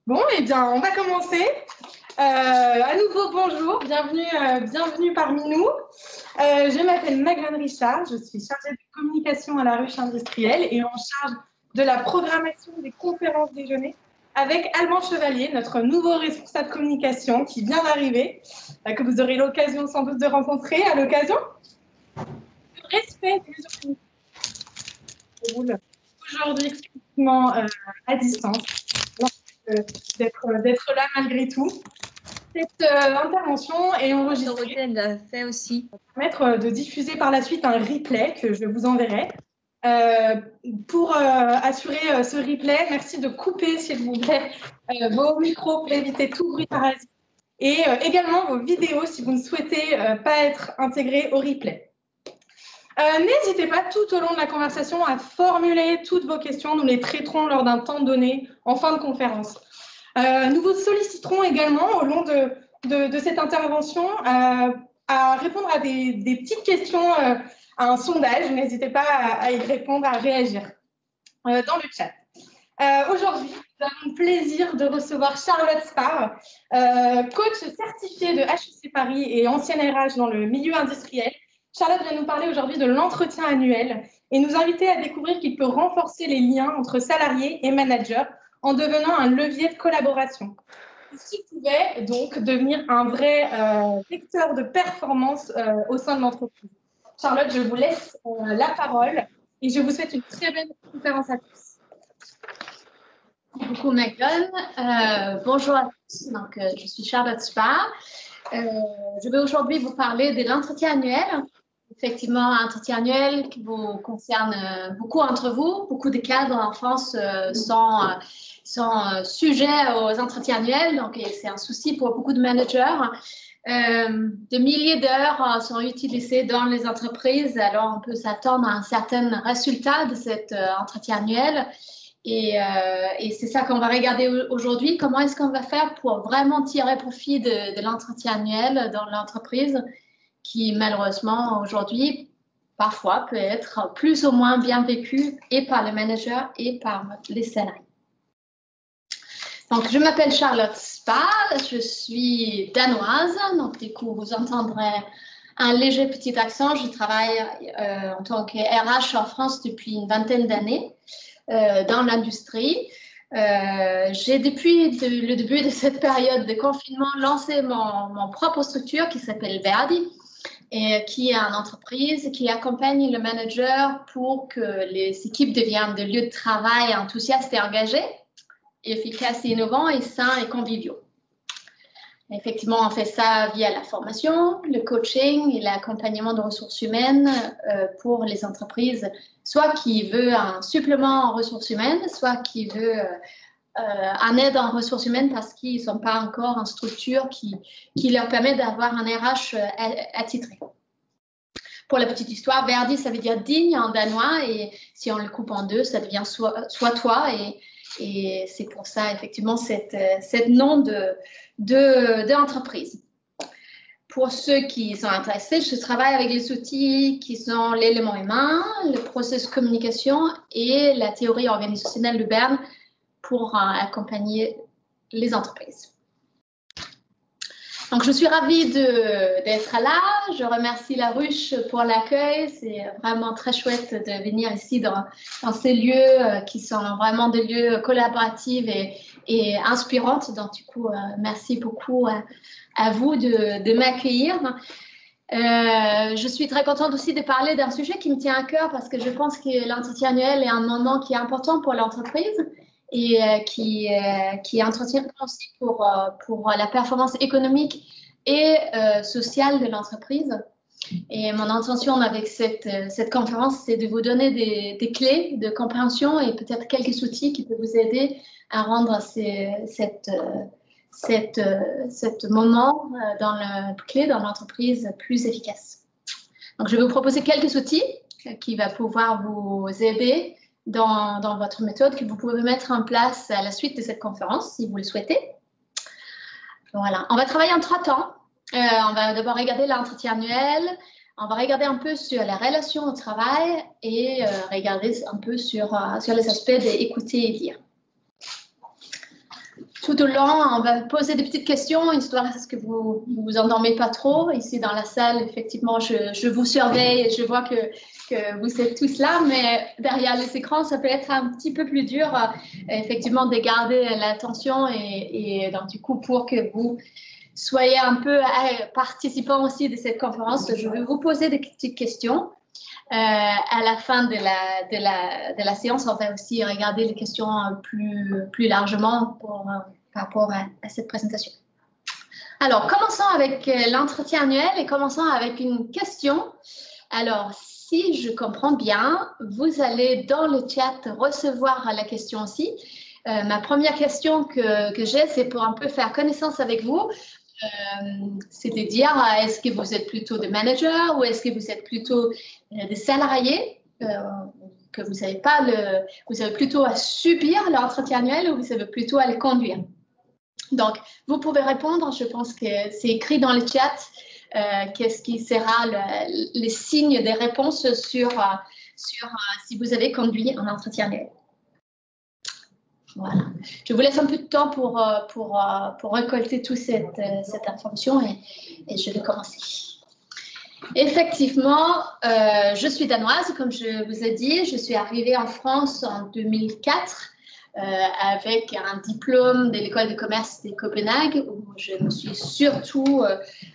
Bon, eh bien, on va commencer. À nouveau, bonjour, bienvenue parmi nous. Je m'appelle Magdalene Richard, je suis chargée de communication à la Ruche Industrielle et en charge de la programmation des conférences déjeuner avec Alban Chevalier, notre nouveau responsable communication qui vient d'arriver, que vous aurez l'occasion sans doute de rencontrer à l'occasion. Le respect des mesures déroule aujourd'hui exclusivement à distance, d'être là malgré tout. Cette intervention est enregistrée. Elle l'a fait aussi. Permettre de diffuser par la suite un replay que je vous enverrai. Pour assurer ce replay, merci de couper, s'il vous plaît, vos micros pour éviter tout bruit parasite et également vos vidéos si vous ne souhaitez pas être intégrés au replay. N'hésitez pas tout au long de la conversation à formuler toutes vos questions. Nous les traiterons lors d'un temps donné en fin de conférence. Nous vous solliciterons également au long de cette intervention à répondre à des petites questions, à un sondage. N'hésitez pas à y répondre, à réagir dans le chat. Aujourd'hui, nous avons le plaisir de recevoir Charlotte Spar, coach certifiée de HEC Paris et ancienne RH dans le milieu industriel. Charlotte vient nous parler aujourd'hui de l'entretien annuel et nous inviter à découvrir qu'il peut renforcer les liens entre salariés et managers en devenant un levier de collaboration. Ceci pouvait donc devenir un vrai vecteur de performance au sein de l'entreprise. Charlotte, je vous laisse la parole et je vous souhaite une très belle conférence à tous. Merci beaucoup, Megan. Bonjour à tous. Donc, je suis Charlotte Spar. Je vais aujourd'hui vous parler de l'entretien annuel. Effectivement, l'entretien annuel qui vous concerne beaucoup d'entre vous. Beaucoup de cadres en France sont sujets aux entretiens annuels. Donc, c'est un souci pour beaucoup de managers. Des milliers d'heures sont utilisées dans les entreprises. Alors, on peut s'attendre à un certain résultat de cet entretien annuel. Et c'est ça qu'on va regarder aujourd'hui. Comment est-ce qu'on va faire pour vraiment tirer profit de l'entretien annuel dans l'entreprise qui, malheureusement, aujourd'hui, parfois peut être plus ou moins bien vécu et par les managers et par les salariés. Donc, je m'appelle Charlotte Spar, je suis danoise. Donc, du coup, vous entendrez un léger petit accent. Je travaille en tant que RH en France depuis une vingtaine d'années. Dans l'industrie. J'ai depuis le début de cette période de confinement lancé mon propre structure qui s'appelle Verdi et qui est une entreprise qui accompagne le manager pour que les équipes deviennent des lieux de travail enthousiastes et engagés, efficaces et innovants et sains et conviviaux. Effectivement, on fait ça via la formation, le coaching et l'accompagnement de ressources humaines pour les entreprises, soit qui veut un supplément en ressources humaines, soit qui veut un aide en ressources humaines parce qu'ils ne sont pas encore en structure qui leur permet d'avoir un RH attitré. Pour la petite histoire, Verdi, ça veut dire digne en danois et si on le coupe en deux, ça devient soit toi et c'est pour ça, effectivement, cette nom d'entreprise. Pour ceux qui sont intéressés, je travaille avec les outils qui sont l'élément humain, le processus de communication et la théorie organisationnelle de Berne pour accompagner les entreprises. Donc, je suis ravie d'être là. Je remercie la Ruche pour l'accueil. C'est vraiment très chouette de venir ici dans ces lieux qui sont vraiment des lieux collaboratifs et inspirants. Donc, du coup, merci beaucoup à vous de m'accueillir. Je suis très contente aussi de parler d'un sujet qui me tient à cœur parce que je pense que l'entretien annuel est un moment qui est important pour l'entreprise et qui entretient aussi pour la performance économique et sociale de l'entreprise. Et mon intention avec cette conférence, c'est de vous donner des clés de compréhension et peut-être quelques outils qui peuvent vous aider à rendre cet moment clé dans l'entreprise plus efficace. Donc, je vais vous proposer quelques outils qui vont pouvoir vous aider dans votre méthode que vous pouvez mettre en place à la suite de cette conférence si vous le souhaitez. Voilà, on va travailler en 3 temps. On va d'abord regarder l'entretien annuel, on va regarder un peu sur la relation au travail et regarder un peu sur les aspects d'écouter et dire. tout au long, on va poser des petites questions, histoire à ce que vous vous endormez pas trop. Ici dans la salle, effectivement, je vous surveille et je vois que vous êtes tous là, mais derrière les écrans, ça peut être un petit peu plus dur, effectivement, de garder l'attention et donc du coup, pour que vous soyez un peu participants aussi de cette conférence, je vais vous poser des petites questions. À la fin de la séance, on va aussi regarder les questions plus largement par rapport à cette présentation. Alors, commençons avec l'entretien annuel et commençons avec une question. Alors, si je comprends bien, vous allez dans le chat recevoir la question aussi. Ma première question que j'ai, c'est pour un peu faire connaissance avec vous. C'est de dire, est-ce que vous êtes plutôt des managers ou est-ce que vous êtes plutôt des salariés, que vous avez plutôt à subir l'entretien annuel ou vous avez plutôt à le conduire. Donc, vous pouvez répondre, je pense que c'est écrit dans le chat, qu'est-ce qui sera les signes des réponses sur si vous avez conduit un entretien annuel. Voilà. Je vous laisse un peu de temps pour récolter toute cette information et je vais commencer. Effectivement, je suis danoise, comme je vous ai dit. Je suis arrivée en France en 2004 avec un diplôme de l'école de commerce de Copenhague où je me suis surtout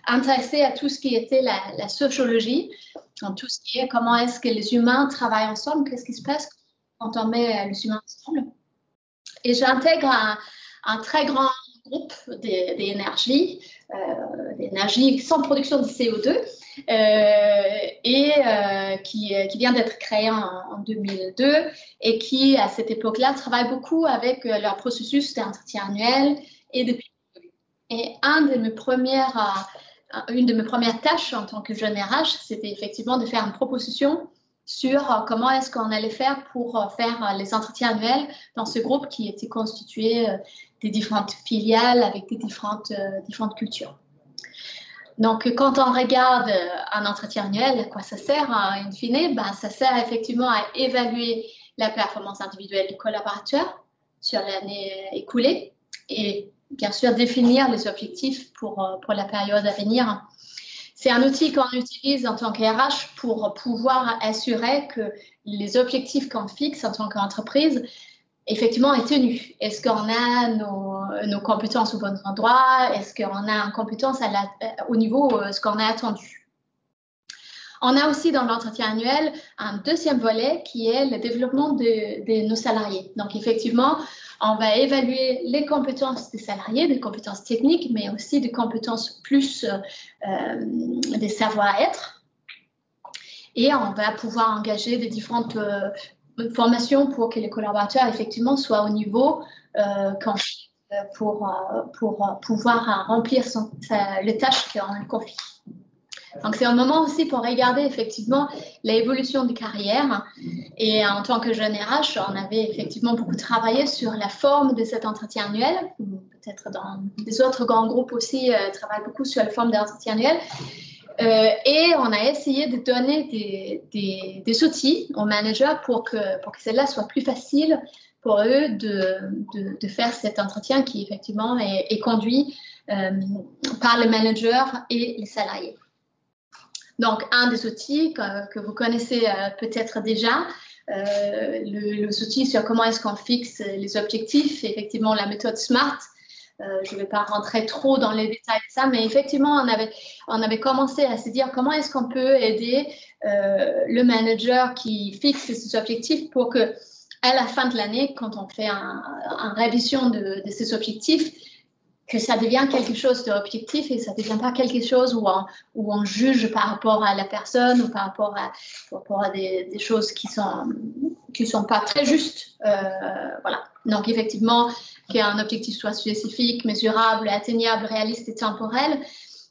intéressée à tout ce qui était la sociologie, en tout ce qui est comment est-ce que les humains travaillent ensemble, qu'est-ce qui se passe quand on met les humains ensemble. Et j'intègre un très grand groupe d'énergie sans production de CO2 qui vient d'être créé en 2002 et qui, à cette époque-là, travaille beaucoup avec leur processus d'entretien annuel et de pilotage. Et une de mes premières tâches en tant que jeune RH, c'était effectivement de faire une proposition sur comment est-ce qu'on allait faire pour faire les entretiens annuels dans ce groupe qui était constitué des différentes filiales avec des différentes cultures. Donc, quand on regarde un entretien annuel, à quoi ça sert, in fine, ça sert effectivement à évaluer la performance individuelle du collaborateur sur l'année écoulée et bien sûr définir les objectifs pour la période à venir. C'est un outil qu'on utilise en tant qu'RH pour pouvoir assurer que les objectifs qu'on fixe en tant qu'entreprise, effectivement, est tenus. Est-ce qu'on a nos compétences au bon endroit? Est-ce qu'on a une compétence au niveau ce qu'on a attendu? On a aussi dans l'entretien annuel un deuxième volet qui est le développement de nos salariés. Donc, effectivement, on va évaluer les compétences des salariés, des compétences techniques, mais aussi des compétences plus des savoir-être. Et on va pouvoir engager des différentes formations pour que les collaborateurs, effectivement, soient au niveau pour pouvoir remplir les tâches qu'on lui confie. Donc, c'est un moment aussi pour regarder effectivement l'évolution de carrière. Et en tant que jeune RH, on avait effectivement beaucoup travaillé sur la forme de cet entretien annuel. Peut-être dans des autres grands groupes aussi travaillent beaucoup sur la forme de l'entretien annuel. Et on a essayé de donner des outils aux managers pour que cela soit plus facile pour eux de faire cet entretien qui effectivement est conduit par les managers et les salariés. Donc, un des outils que vous connaissez peut-être déjà, les outils sur comment est-ce qu'on fixe les objectifs, effectivement la méthode SMART. Je ne vais pas rentrer trop dans les détails de ça, mais effectivement, on avait commencé à se dire comment est-ce qu'on peut aider le manager qui fixe ses objectifs pour que, à la fin de l'année, quand on fait une révision de ces objectifs, que ça devient quelque chose d'objectif et ça ne devient pas quelque chose où on juge par rapport à la personne ou par rapport à des choses qui sont pas très justes. Voilà. Donc, effectivement, qu'un objectif soit spécifique, mesurable, atteignable, réaliste et temporel,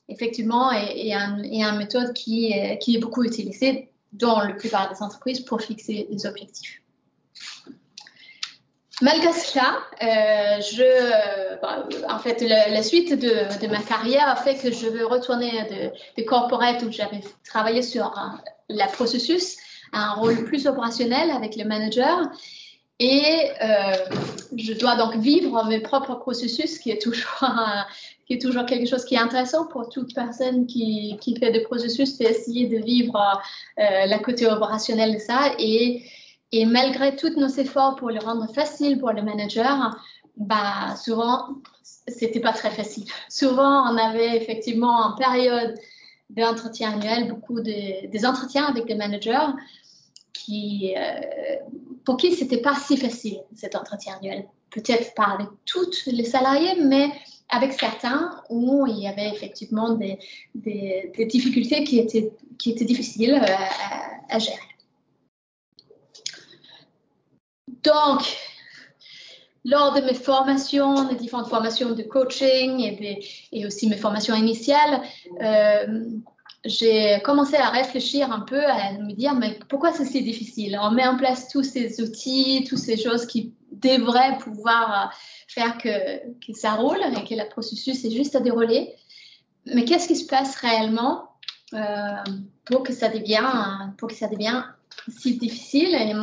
effectivement, et une méthode qui est beaucoup utilisée dans la plupart des entreprises pour fixer des objectifs. Malgré cela, en fait, la suite de ma carrière a fait que je veux retourner de corporate où j'avais travaillé sur le processus, un rôle plus opérationnel avec les managers. Et je dois donc vivre mes propres processus, qui est toujours quelque chose qui est intéressant pour toute personne qui fait des processus, c'est essayer de vivre la côté opérationnelle de ça. Et malgré tous nos efforts pour le rendre facile pour le manager, bah, souvent, c'était pas très facile. Souvent, on avait effectivement en période d'entretien annuel beaucoup des entretiens avec des managers pour qui c'était pas si facile, cet entretien annuel. Peut-être pas avec tous les salariés, mais avec certains où il y avait effectivement des difficultés qui étaient difficiles à gérer. Donc, lors de mes formations, les différentes formations de coaching et aussi mes formations initiales, j'ai commencé à réfléchir un peu, à me dire, mais pourquoi c'est si difficile? On met en place tous ces outils, toutes ces choses qui devraient pouvoir faire que ça roule et que le processus est juste à dérouler. Mais qu'est-ce qui se passe réellement pour que ça devienne si difficile? Et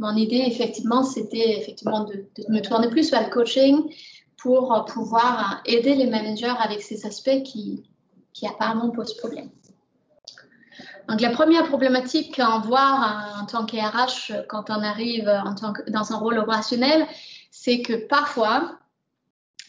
mon idée, effectivement, c'était effectivement de me tourner plus vers le coaching pour pouvoir aider les managers avec ces aspects qui apparemment posent problème. Donc, la première problématique qu'on voit en tant qu'RH quand on arrive dans un rôle opérationnel, c'est que parfois,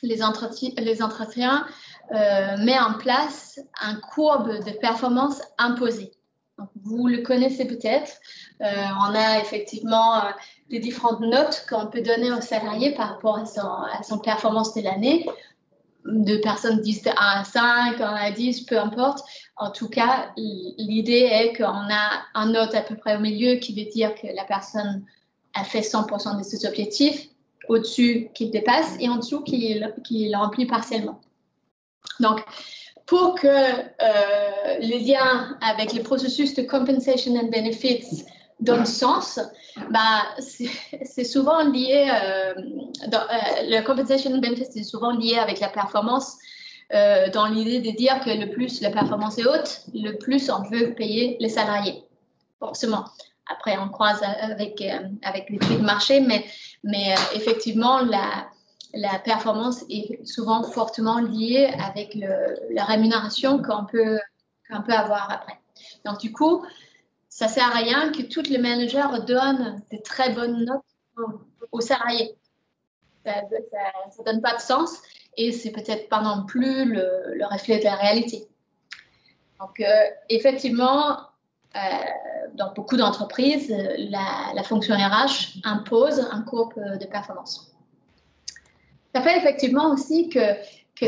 les entretiens mettent en place une courbe de performance imposée. Donc, vous le connaissez peut-être. On a effectivement des différentes notes qu'on peut donner aux salariés par rapport à son performance de l'année. De personnes 10 de 1 à 5, 1 à 10, peu importe. En tout cas, l'idée est qu'on a une note à peu près au milieu qui veut dire que la personne a fait 100% de ses objectifs, au-dessus qu'il dépasse et en dessous qu'il remplit partiellement. Donc, pour que les liens avec les processus de compensation and benefits donnent sens, bah, c'est souvent lié, le compensation and benefits est souvent lié avec la performance, dans l'idée de dire que le plus la performance est haute, le plus on veut payer les salariés, forcément. Après, on croise avec les prix de marché, mais effectivement, la performance est souvent fortement liée avec la rémunération qu'on peut avoir après. Donc, du coup, ça ne sert à rien que tous les managers donnent de très bonnes notes aux salariés. Ça ne donne pas de sens et c'est peut-être pas non plus le reflet de la réalité. Donc, effectivement, dans beaucoup d'entreprises, la fonction RH impose un courbe de performance. Ça fait effectivement aussi que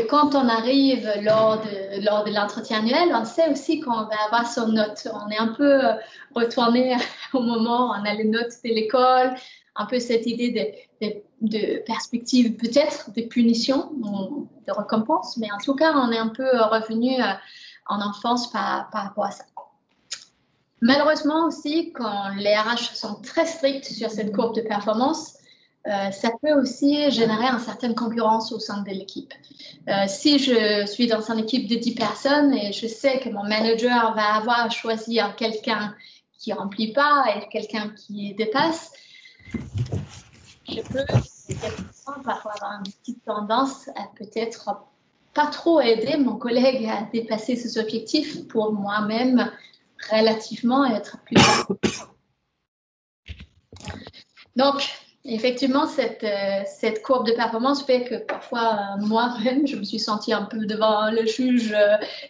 quand on arrive lors de l'entretien annuel, on sait aussi qu'on va avoir son note. On est un peu retourné au moment où on a les notes de l'école, un peu cette idée de perspective, peut-être de punition, de récompense, mais en tout cas, on est un peu revenu en enfance par rapport à ça. Malheureusement aussi, quand les RH sont très stricts sur cette courbe de performance, ça peut aussi générer une certaine concurrence au sein de l'équipe. Si je suis dans une équipe de 10 personnes et je sais que mon manager va avoir à choisir quelqu'un qui ne remplit pas et quelqu'un qui dépasse, je peux parfois avoir une petite tendance à peut-être pas trop aider mon collègue à dépasser ses objectifs pour moi-même relativement être plus. Donc, effectivement, cette courbe de performance fait que parfois, moi-même, je me suis sentie un peu devant le juge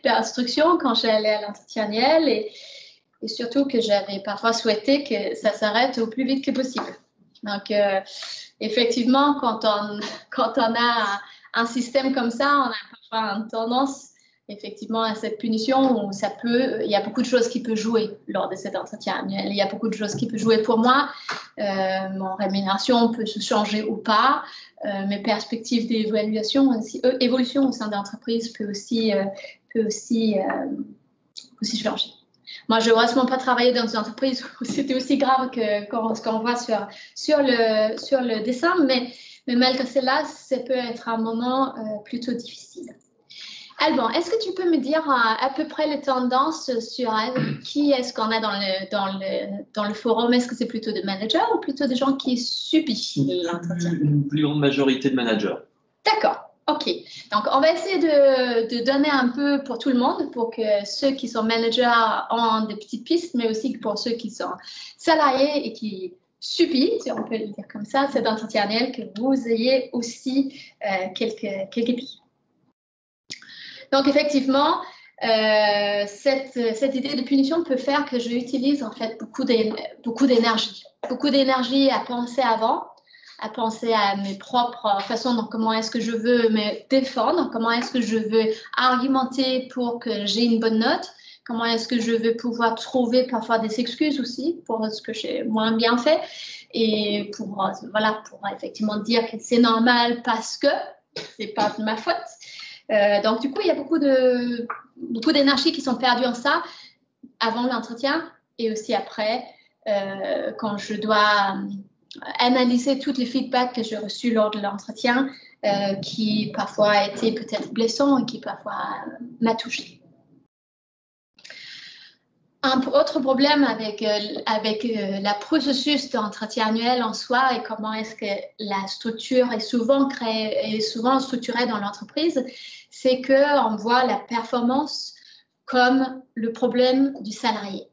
d'instruction quand j'allais à l'entretien annuel et surtout que j'avais parfois souhaité que ça s'arrête au plus vite que possible. Donc, effectivement, quand on a un système comme ça, on a parfois une tendance effectivement à cette punition où il y a beaucoup de choses qui peuvent jouer lors de cet entretien annuel. Il y a beaucoup de choses qui peuvent jouer pour moi. Mon rémunération peut se changer ou pas. Mes perspectives d'évaluation, évolution au sein de l'entreprise peut aussi changer. Moi, je n'ai heureusement pas travaillé dans une entreprise où c'était aussi grave que ce qu'on voit sur le dessin, mais malgré cela, ça peut être un moment plutôt difficile. Alban, est-ce que tu peux me dire à peu près les tendances sur qui est-ce qu'on a dans le forum? Est-ce que c'est plutôt des managers ou plutôt des gens qui subissent l'entretien? Une plus grande majorité de managers. D'accord, ok. Donc, on va essayer de donner un peu pour tout le monde, pour que ceux qui sont managers ont des petites pistes, mais aussi pour ceux qui sont salariés et qui subissent, si on peut le dire comme ça, cet entretien annuel, que vous ayez aussi quelques pistes. Donc, effectivement, cette idée de punition peut faire que j'utilise en fait beaucoup d'énergie. Beaucoup d'énergie à penser avant, à penser à mes propres façons, donc comment est-ce que je veux me défendre, comment est-ce que je veux argumenter pour que j'ai une bonne note, comment est-ce que je veux pouvoir trouver parfois des excuses aussi pour ce que j'ai moins bien fait et pour effectivement dire que c'est normal parce que c'est pas de ma faute. Donc, du coup, il y a beaucoup d'énergie qui sont perdues en ça avant l'entretien et aussi après, quand je dois analyser tous les feedbacks que j'ai reçus lors de l'entretien, qui parfois a été peut-être blessant et qui parfois m'a touchée. Un autre problème avec la processus d'entretien annuel en soi et comment est-ce que la structure est souvent structurée dans l'entreprise, c'est qu'on voit la performance comme le problème du salarié.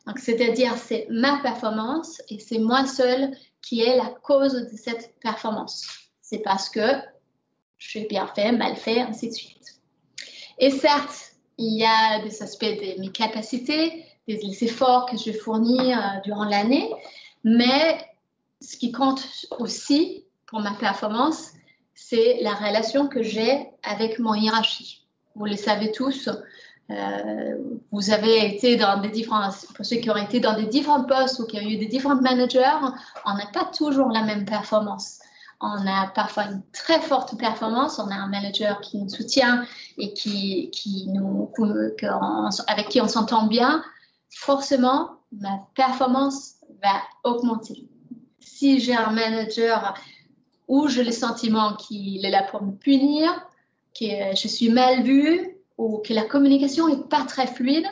Donc, c'est-à-dire, c'est ma performance et c'est moi seule qui est la cause de cette performance. C'est parce que j'ai bien fait, mal fait, ainsi de suite. Et certes, il y a des aspects de mes capacités, des efforts que je fournis durant l'année, mais ce qui compte aussi pour ma performance, c'est la relation que j'ai avec mon hiérarchie. Vous le savez tous, vous avez été dans pour ceux qui ont été dans des différents postes ou qui ont eu des différents managers, on n'a pas toujours la même performance. On a parfois une très forte performance, on a un manager qui nous soutient et avec qui on s'entend bien. Forcément, ma performance va augmenter. Si j'ai un manager où j'ai le sentiment qu'il est là pour me punir, que je suis mal vue ou que la communication n'est pas très fluide,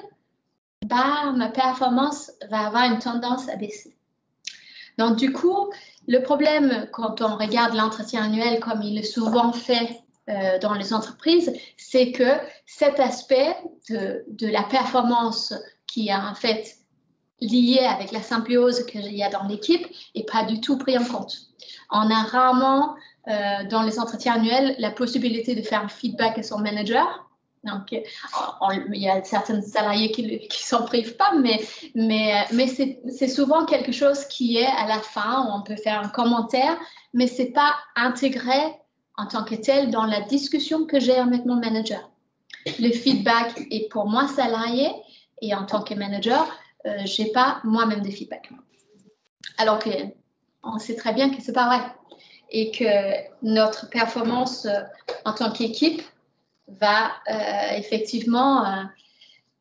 ma performance va avoir une tendance à baisser. Donc, du coup, le problème quand on regarde l'entretien annuel comme il est souvent fait dans les entreprises, c'est que cet aspect de la performance qui est en fait lié avec la symbiose qu'il y a dans l'équipe n'est pas du tout pris en compte. On a rarement dans les entretiens annuels la possibilité de faire un feedback à son manager. Donc, il y a certains salariés qui s'en privent pas, mais c'est souvent quelque chose qui est à la fin, où on peut faire un commentaire, mais ce n'est pas intégré en tant que tel dans la discussion que j'ai avec mon manager. Le feedback est pour moi salarié et en tant que manager, je n'ai pas moi-même de feedback. Alors qu'on sait très bien que ce n'est pas vrai et que notre performance en tant qu'équipe va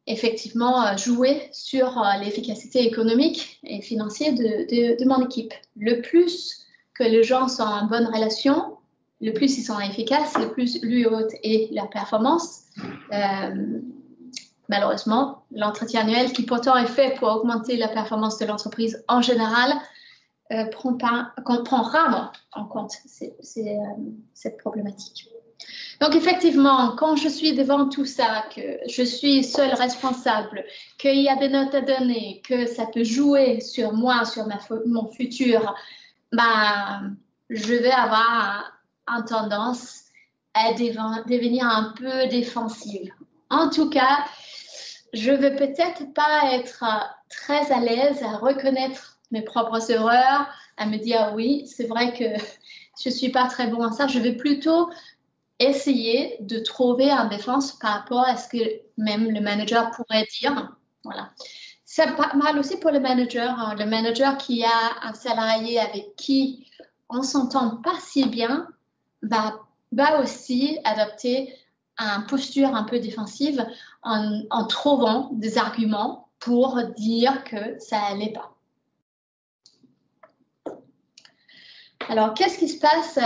effectivement jouer sur l'efficacité économique et financière de mon équipe. Le plus que les gens sont en bonne relation, le plus ils sont efficaces, le plus lui haute est la performance. Malheureusement, l'entretien annuel, qui pourtant est fait pour augmenter la performance de l'entreprise en général, prend rarement en compte cette problématique. Donc, effectivement, quand je suis devant tout ça, que je suis seule responsable, qu'il y a des notes à donner, que ça peut jouer sur moi, sur mon futur, je vais avoir une tendance à devenir un peu défensive. En tout cas, je ne vais peut-être pas être très à l'aise à reconnaître mes propres erreurs, à me dire oui, c'est vrai que je ne suis pas très bon à ça. Je vais plutôt essayer de trouver une défense par rapport à ce que même le manager pourrait dire. Voilà. C'est pas mal aussi pour le manager. Hein. Le manager qui a un salarié avec qui on ne s'entend pas si bien, va aussi adopter une posture un peu défensive en trouvant des arguments pour dire que ça n'allait pas. Alors, qu'est-ce qui se passe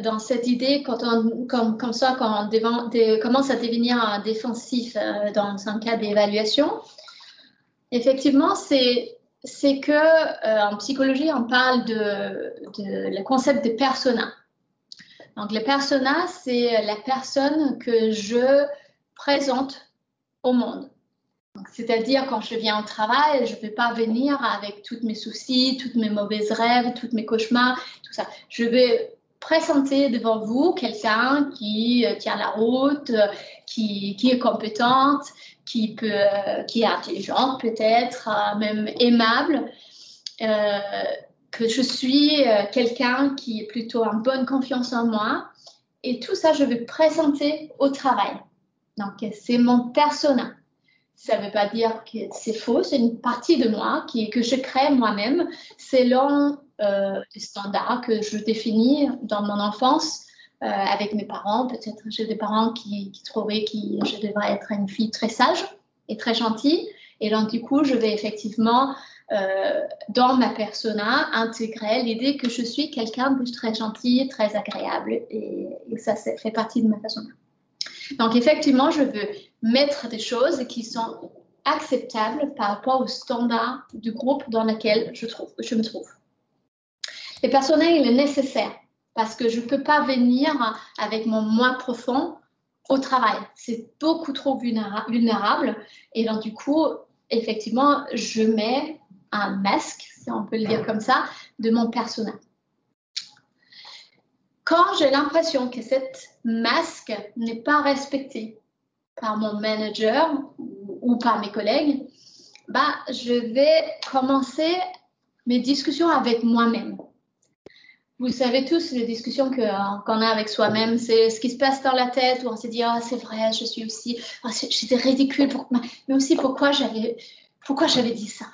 dans cette idée quand on commence à devenir défensif dans un cas d'évaluation? Effectivement, c'est que en psychologie, on parle de le concept de persona. Donc, le persona, c'est la personne que je présente au monde. C'est-à-dire, quand je viens au travail, je ne vais pas venir avec tous mes soucis, tous mes mauvais rêves, tous mes cauchemars, tout ça. Je vais présenter devant vous quelqu'un qui tient la route, qui est compétente, qui est intelligente peut-être, même aimable, que je suis quelqu'un qui est plutôt en bonne confiance en moi. Et tout ça, je vais présenter au travail. Donc, c'est mon persona. Ça ne veut pas dire que c'est faux, c'est une partie de moi que je crée moi-même selon des standards que je définis dans mon enfance avec mes parents. Peut-être j'ai des parents qui trouvaient que je devrais être une fille très sage et très gentille. Et donc, du coup, je vais effectivement, dans ma persona, intégrer l'idée que je suis quelqu'un de très gentil, très agréable. Et ça fait partie de ma persona. Donc, effectivement, je veux mettre des choses qui sont acceptables par rapport aux standards du groupe dans lequel je me trouve. Le personnel, il est nécessaire parce que je ne peux pas venir avec mon moi profond au travail. C'est beaucoup trop vulnérable. Et donc, du coup, effectivement, je mets un masque, si on peut le dire comme ça, de mon personnel. Quand j'ai l'impression que cette masque n'est pas respectée par mon manager ou par mes collègues, je vais commencer mes discussions avec moi-même. Vous savez tous les discussions qu'on a avec soi-même, c'est ce qui se passe dans la tête où on se dit « Ah, c'est vrai, je suis aussi, j'étais ridicule, mais aussi pourquoi j'avais dit ça?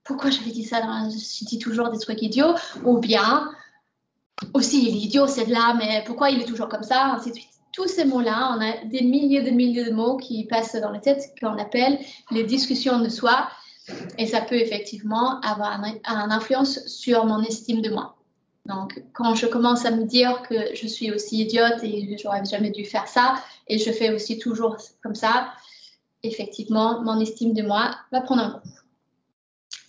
Pourquoi j'avais dit ça? Je dis toujours des trucs idiots. » Ou bien aussi, il est idiot, c'est de là, mais pourquoi il est toujours comme ça, ainsi de suite. Tous ces mots-là, on a des milliers de mots qui passent dans la tête, qu'on appelle les discussions de soi, et ça peut effectivement avoir une influence sur mon estime de moi. Donc, quand je commence à me dire que je suis aussi idiote et je n'aurais jamais dû faire ça, et je fais aussi toujours comme ça, effectivement, mon estime de moi va prendre un coup.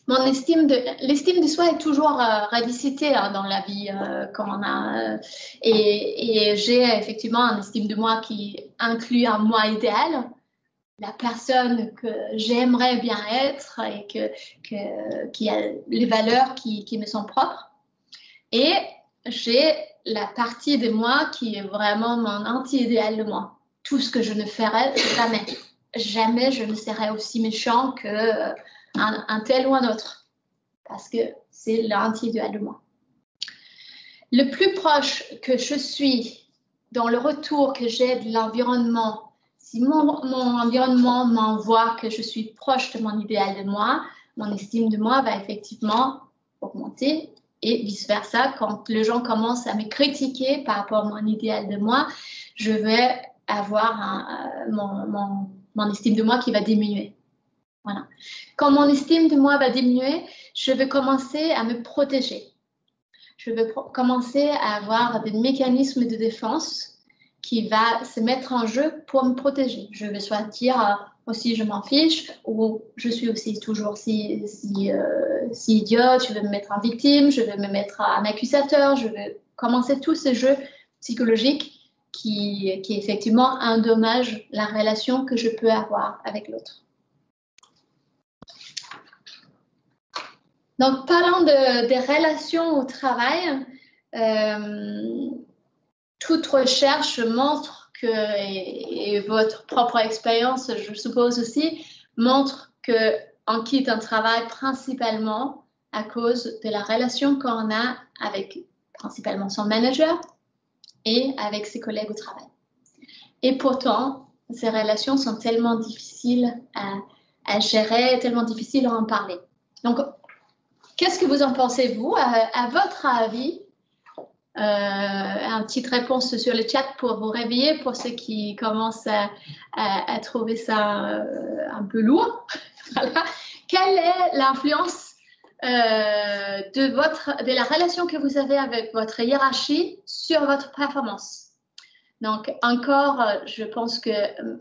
L'estime de soi est toujours revisitée dans la vie quand on a et j'ai effectivement une estime de moi qui inclut un moi idéal, la personne que j'aimerais bien être et qui a les valeurs qui me sont propres. Et j'ai la partie de moi qui est vraiment mon anti-idéal de moi. Tout ce que je ne ferais jamais. Jamais je ne serais aussi méchant que un tel ou un autre, parce que c'est l'anti-idéal de moi. Le plus proche que je suis dans le retour que j'ai de l'environnement, si mon environnement m'envoie que je suis proche de mon idéal de moi, mon estime de moi va effectivement augmenter et vice-versa. Quand les gens commencent à me critiquer par rapport à mon idéal de moi, je vais avoir mon estime de moi qui va diminuer. Voilà. Quand mon estime de moi va diminuer, je vais commencer à me protéger. Je vais commencer à avoir des mécanismes de défense qui vont se mettre en jeu pour me protéger. Je vais soit dire aussi je m'en fiche ou je suis aussi toujours si idiote, je vais me mettre en victime, je vais me mettre en accusateur, je vais commencer tous ces jeux psychologiques qui effectivement endommagent la relation que je peux avoir avec l'autre. Donc, parlant des relations au travail, toute recherche montre que, et votre propre expérience, je suppose aussi, montre qu'on quitte un travail principalement à cause de la relation qu'on a avec principalement son manager et avec ses collègues au travail. Et pourtant, ces relations sont tellement difficiles à gérer, tellement difficiles à en parler. Donc, qu'est-ce que vous en pensez, vous, à votre avis? Une petite réponse sur le chat pour vous réveiller, pour ceux qui commencent à trouver ça un peu lourd. Voilà. Quelle est l'influence de la relation que vous avez avec votre hiérarchie sur votre performance. Donc, encore, je pense que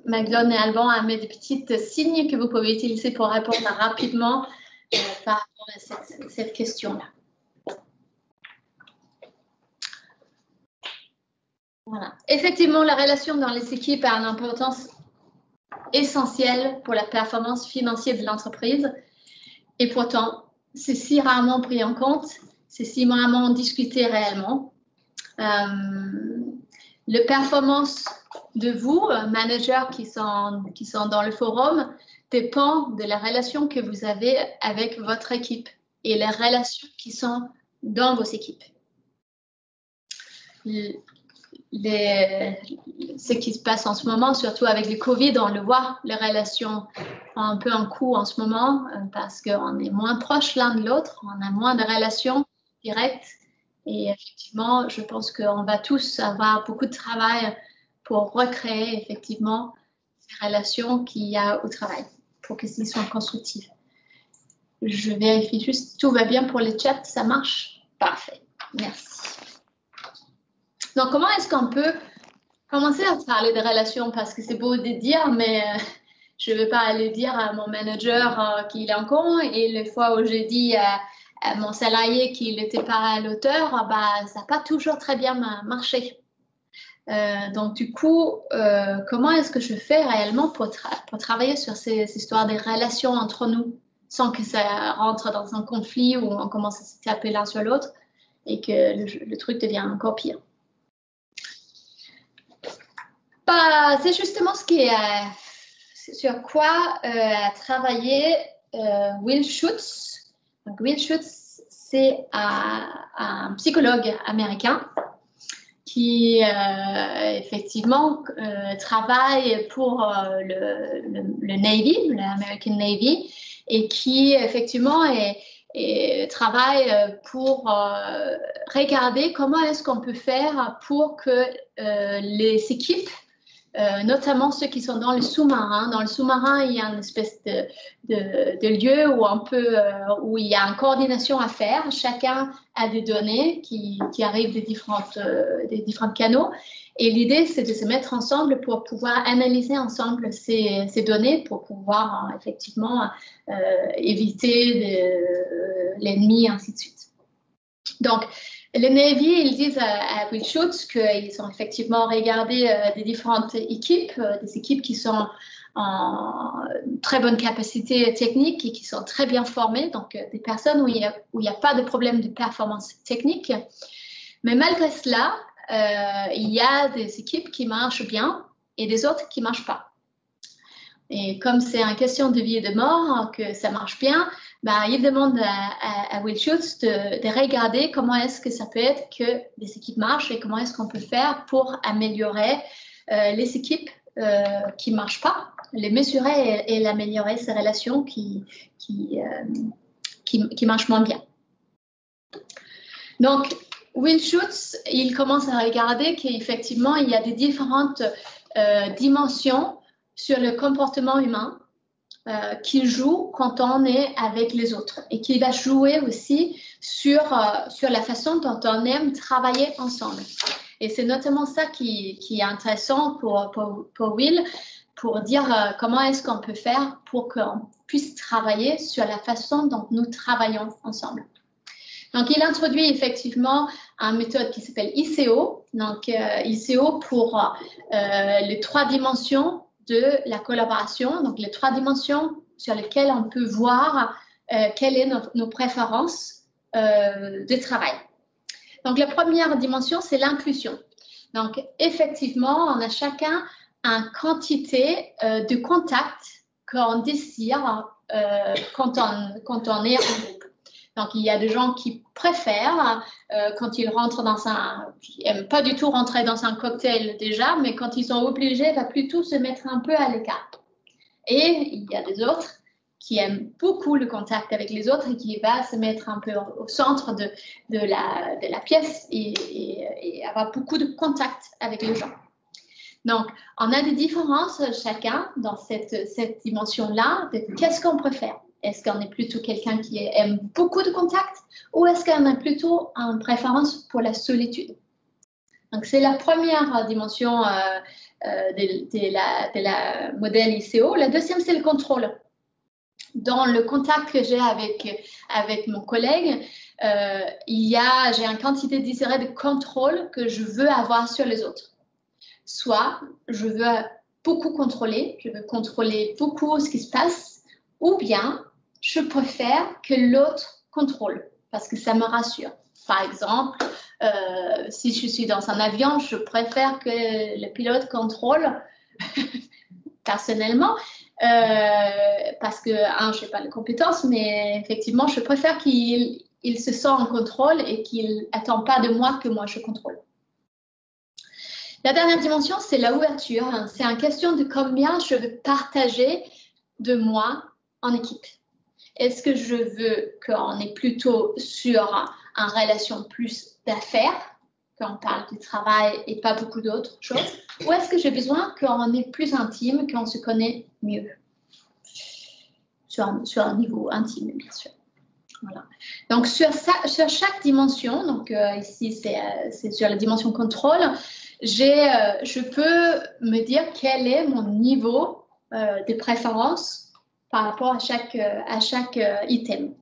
Magdone et Alban ont mis des petits signes que vous pouvez utiliser pour répondre rapidement par rapport à cette question-là. Voilà. Effectivement, la relation dans les équipes a une importance essentielle pour la performance financière de l'entreprise. Et pourtant, c'est si rarement pris en compte, c'est si rarement discuté réellement. La performance de vous, managers qui sont dans le forum, dépend de la relation que vous avez avec votre équipe et les relations qui sont dans vos équipes. Ce qui se passe en ce moment, surtout avec le Covid, on le voit, les relations ont un peu un coup en ce moment parce qu'on est moins proches l'un de l'autre, on a moins de relations directes. Et effectivement, je pense qu'on va tous avoir beaucoup de travail pour recréer effectivement ces relations qu'il y a au travail, pour que ce soit constructif. Je vérifie juste, tout va bien pour le chat, ça marche? Parfait, merci. Donc, comment est-ce qu'on peut commencer à parler de relations? Parce que c'est beau de dire, mais je ne vais pas aller dire à mon manager qu'il est en con. Et les fois où j'ai dit à mon salarié qu'il n'était pas à l'auteur, bah, ça n'a pas toujours très bien marché. Donc, du coup, comment est-ce que je fais réellement pour travailler sur ces histoires des relations entre nous, sans que ça rentre dans un conflit où on commence à se taper l'un sur l'autre et que le truc devient encore pire? Bah, c'est justement ce qui est sur quoi a travaillé Will Schutz. Donc, Will Schutz, c'est un psychologue américain qui effectivement travaille pour le Navy, l'American Navy, et qui effectivement travaille pour regarder comment est-ce qu'on peut faire pour que les équipes, notamment ceux qui sont dans le sous-marin. Dans le sous-marin, il y a une espèce de lieu où il y a une coordination à faire. Chacun a des données qui arrivent des différents canaux. Et l'idée, c'est de se mettre ensemble pour pouvoir analyser ensemble ces données pour pouvoir effectivement éviter l'ennemi, ainsi de suite. Donc, le Navy, ils disent à Will Schutz qu'ils ont effectivement regardé des différentes équipes, des équipes qui sont en très bonne capacité technique et qui sont très bien formées, donc des personnes où il n'y a pas de problème de performance technique. Mais malgré cela, il y a des équipes qui marchent bien et des autres qui ne marchent pas. Et comme c'est une question de vie et de mort, que ça marche bien, bah, il demande à Will Schutz de regarder comment est-ce que ça peut être que les équipes marchent et comment est-ce qu'on peut faire pour améliorer les équipes qui ne marchent pas, les mesurer et améliorer ces relations qui marchent moins bien. Donc, Will Schutz, il commence à regarder qu'effectivement, il y a des différentes dimensions sur le comportement humain qui joue quand on est avec les autres et qui va jouer aussi sur la façon dont on aime travailler ensemble. Et c'est notamment ça qui est intéressant pour Will, pour dire comment est-ce qu'on peut faire pour qu'on puisse travailler sur la façon dont nous travaillons ensemble. Donc, il introduit effectivement une méthode qui s'appelle ICO. Donc, ICO pour les 3 dimensions de la collaboration, donc les 3 dimensions sur lesquelles on peut voir quelles sont nos préférences de travail. Donc, la première dimension, c'est l'inclusion. Donc, effectivement, on a chacun une quantité de contacts qu'on désire quand on est en groupe. Donc, il y a des gens qui préfèrent, quand ils rentrent qui n'aiment pas du tout rentrer dans un cocktail déjà, mais quand ils sont obligés, va plutôt se mettre un peu à l'écart. Et il y a des autres qui aiment beaucoup le contact avec les autres et qui va se mettre un peu au centre de la pièce et avoir beaucoup de contact avec les gens. Donc, on a des différences chacun dans cette dimension-là de qu'est-ce qu'on préfère. Est-ce qu'on est plutôt quelqu'un qui aime beaucoup de contacts ou est-ce qu'on a plutôt une préférence pour la solitude? Donc, c'est la première dimension de la modèle ICO. La deuxième, c'est le contrôle. Dans le contact que j'ai avec mon collègue, j'ai une quantité désirée de contrôle que je veux avoir sur les autres. Soit je veux beaucoup contrôler, je veux contrôler beaucoup ce qui se passe, ou bien je préfère que l'autre contrôle parce que ça me rassure. Par exemple, si je suis dans un avion, je préfère que le pilote contrôle personnellement parce que, je n'ai pas les compétences, mais effectivement, je préfère qu'il se sent en contrôle et qu'il n'attend pas de moi que moi je contrôle. La dernière dimension, c'est la ouverture. C'est une question de combien je veux partager de moi en équipe. Est-ce que je veux qu'on est plutôt sur une relation plus d'affaires, qu'on parle du travail et pas beaucoup d'autres choses, ou est-ce que j'ai besoin qu'on est plus intime, qu'on se connaît mieux sur un niveau intime, bien sûr. Voilà. Donc, sur chaque dimension, donc ici, c'est sur la dimension contrôle, je peux me dire quel est mon niveau de préférence par rapport à chaque item.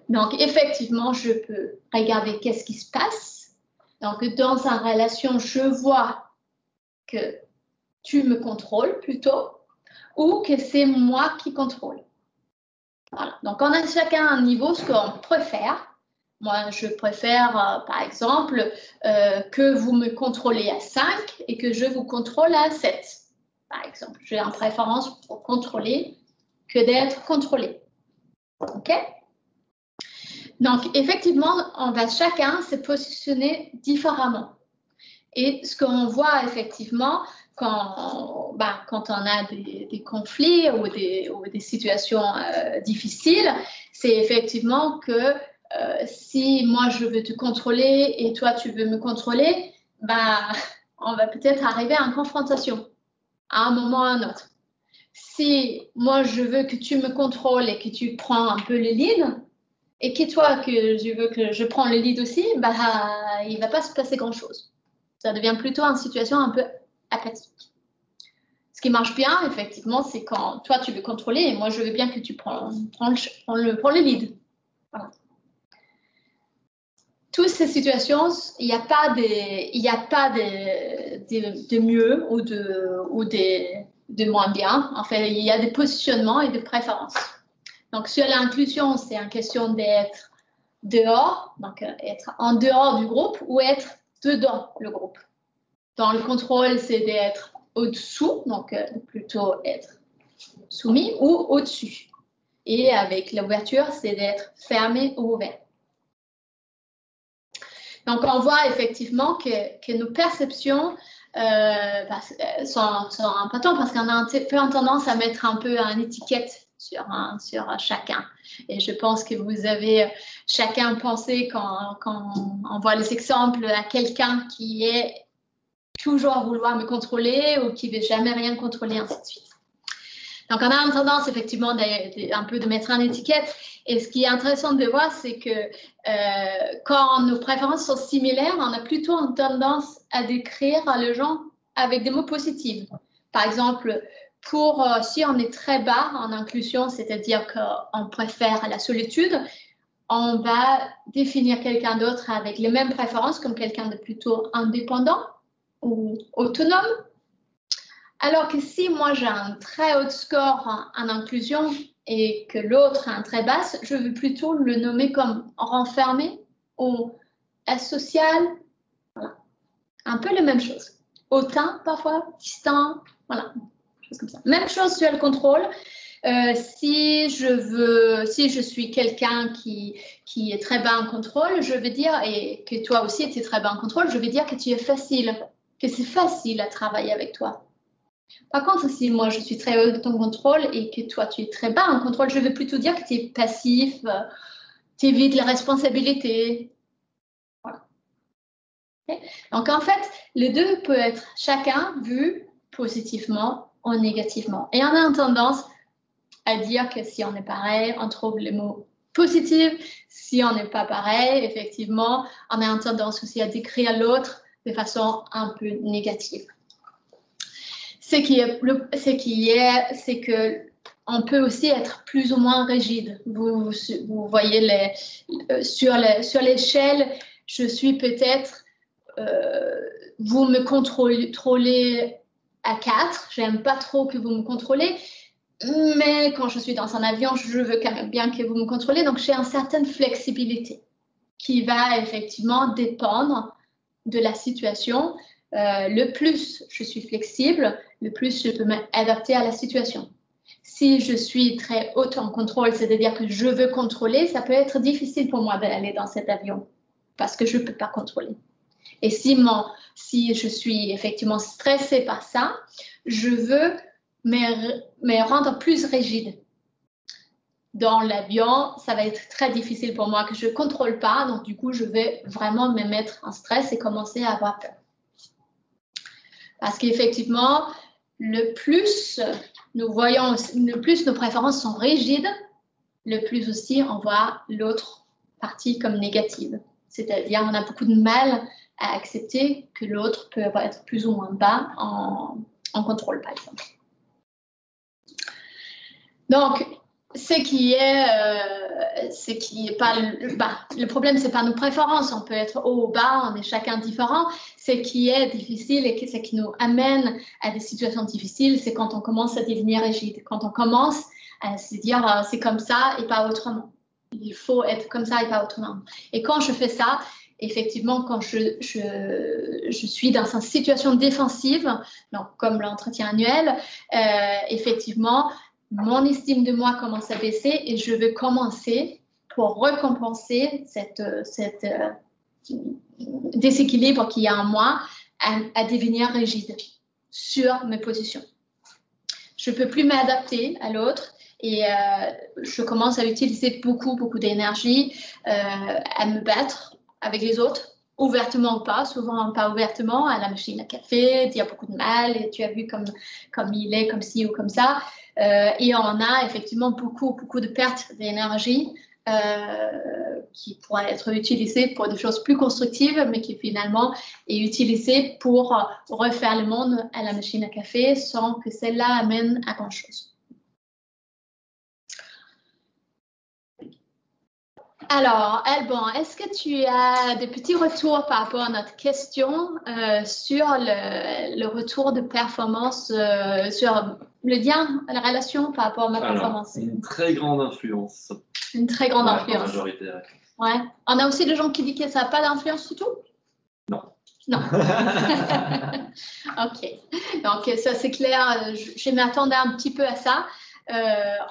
Donc, effectivement, je peux regarder qu'est-ce qui se passe. Donc, dans une relation, je vois que tu me contrôles plutôt ou que c'est moi qui contrôle. Voilà. Donc, on a chacun un niveau, ce qu'on préfère. Moi, je préfère, par exemple, que vous me contrôlez à 5 et que je vous contrôle à 7, par exemple. J'ai une préférence pour contrôler que d'être contrôlé. OK? Donc, effectivement, on va chacun se positionner différemment. Et ce qu'on voit effectivement quand on a des conflits ou des situations difficiles, c'est effectivement que si moi je veux te contrôler et toi tu veux me contrôler, on va peut-être arriver à une confrontation à un moment ou à un autre. Si moi je veux que tu me contrôles et que tu prends un peu le lead, et que toi que je veux que je prends le lead aussi, il ne va pas se passer grand-chose. Ça devient plutôt une situation un peu apathique. Ce qui marche bien, effectivement, c'est quand toi, tu veux contrôler et moi, je veux bien que tu prends le lead. Voilà. Toutes ces situations, il n'y a pas de mieux ou de moins bien. En fait, il y a des positionnements et des préférences. Donc, sur l'inclusion, c'est une question d'être dehors, donc être en dehors du groupe ou être dedans le groupe. Dans le contrôle, c'est d'être au-dessous, donc plutôt être soumis ou au-dessus. Et avec l'ouverture, c'est d'être fermé ou ouvert. Donc, on voit effectivement que nos perceptions sont importantes parce qu'on a un peu tendance à mettre un peu une étiquette sur chacun. Et je pense que vous avez chacun pensé quand on voit les exemples à quelqu'un qui est toujours vouloir me contrôler ou qui ne veut jamais rien contrôler, ainsi de suite. Donc, on a une tendance, effectivement, un peu de mettre une étiquette. Et ce qui est intéressant de voir, c'est que quand nos préférences sont similaires, on a plutôt une tendance à décrire les gens avec des mots positifs. Par exemple, si on est très bas en inclusion, c'est-à-dire qu'on préfère la solitude, on va définir quelqu'un d'autre avec les mêmes préférences comme quelqu'un de plutôt indépendant ou autonome. Alors que si moi j'ai un très haut score en inclusion et que l'autre a un très basse, je veux plutôt le nommer comme renfermé ou asocial. Voilà. Un peu la même chose. Hautain parfois, distant, voilà, chose comme ça. Même chose sur le contrôle. Si je suis quelqu'un qui est très bas en contrôle, je veux dire, et que toi aussi tu es très bas en contrôle, je veux dire que tu es facile, que c'est facile à travailler avec toi. Par contre, si moi je suis très haut de ton contrôle et que toi tu es très bas en contrôle, je veux plutôt dire que tu es passif, tu évites les responsabilités. Voilà. Okay. Donc en fait, les deux peuvent être chacun vu positivement ou négativement. Et on a une tendance à dire que si on est pareil, on trouve les mots positifs. Si on n'est pas pareil, effectivement, on a tendance aussi à décrire l'autre de façon un peu négative. C'est que on peut aussi être plus ou moins rigide. Vous voyez sur l'échelle, je suis peut-être, vous me contrôlez à 4. J'aime pas trop que vous me contrôlez, mais quand je suis dans un avion, je veux quand même bien que vous me contrôlez. Donc, j'ai une certaine flexibilité qui va effectivement dépendre de la situation. Le plus je suis flexible, le plus je peux m'adapter à la situation. Si je suis très haute en contrôle, c'est-à-dire que je veux contrôler, ça peut être difficile pour moi d'aller dans cet avion parce que je ne peux pas contrôler. Et si je suis effectivement stressée par ça, je veux me rendre plus rigide. Dans l'avion, ça va être très difficile pour moi que je ne contrôle pas. Donc, du coup, je vais vraiment me mettre en stress et commencer à avoir peur. Parce qu'effectivement, le plus nos préférences sont rigides, le plus aussi on voit l'autre partie comme négative. C'est-à-dire, on a beaucoup de mal à accepter que l'autre peut être plus ou moins bas en contrôle, par exemple. Donc, le problème, c'est pas nos préférences. On peut être haut ou bas, on est chacun différent. Ce qui est difficile et ce qui nous amène à des situations difficiles, c'est quand on commence à devenir rigide, quand on commence à se dire c'est comme ça et pas autrement. Il faut être comme ça et pas autrement. Et quand je fais ça, effectivement, quand je suis dans une situation défensive, donc comme l'entretien annuel, effectivement, mon estime de moi commence à baisser et je veux commencer pour récompenser cette déséquilibre qu'il y a en moi à devenir rigide sur mes positions. Je ne peux plus m'adapter à l'autre et je commence à utiliser beaucoup d'énergie à me battre avec les autres, ouvertement ou pas, souvent pas ouvertement, à la machine à café, dire beaucoup de mal, et tu as vu comme il est, comme ci ou comme ça. Et on a effectivement beaucoup de pertes d'énergie qui pourraient être utilisées pour des choses plus constructives, mais qui finalement est utilisée pour refaire le monde à la machine à café sans que celle-là amène à grand-chose. Alors, Alban, est-ce que tu as des petits retours par rapport à notre question sur le retour de performance, sur le lien, la relation par rapport à ma performance? Une très grande influence. Une très grande influence. La majorité. Ouais. On a aussi des gens qui disent que ça n'a pas d'influence du tout? Non. Non. Ok. Donc, ça, c'est clair. Je m'attendais un petit peu à ça.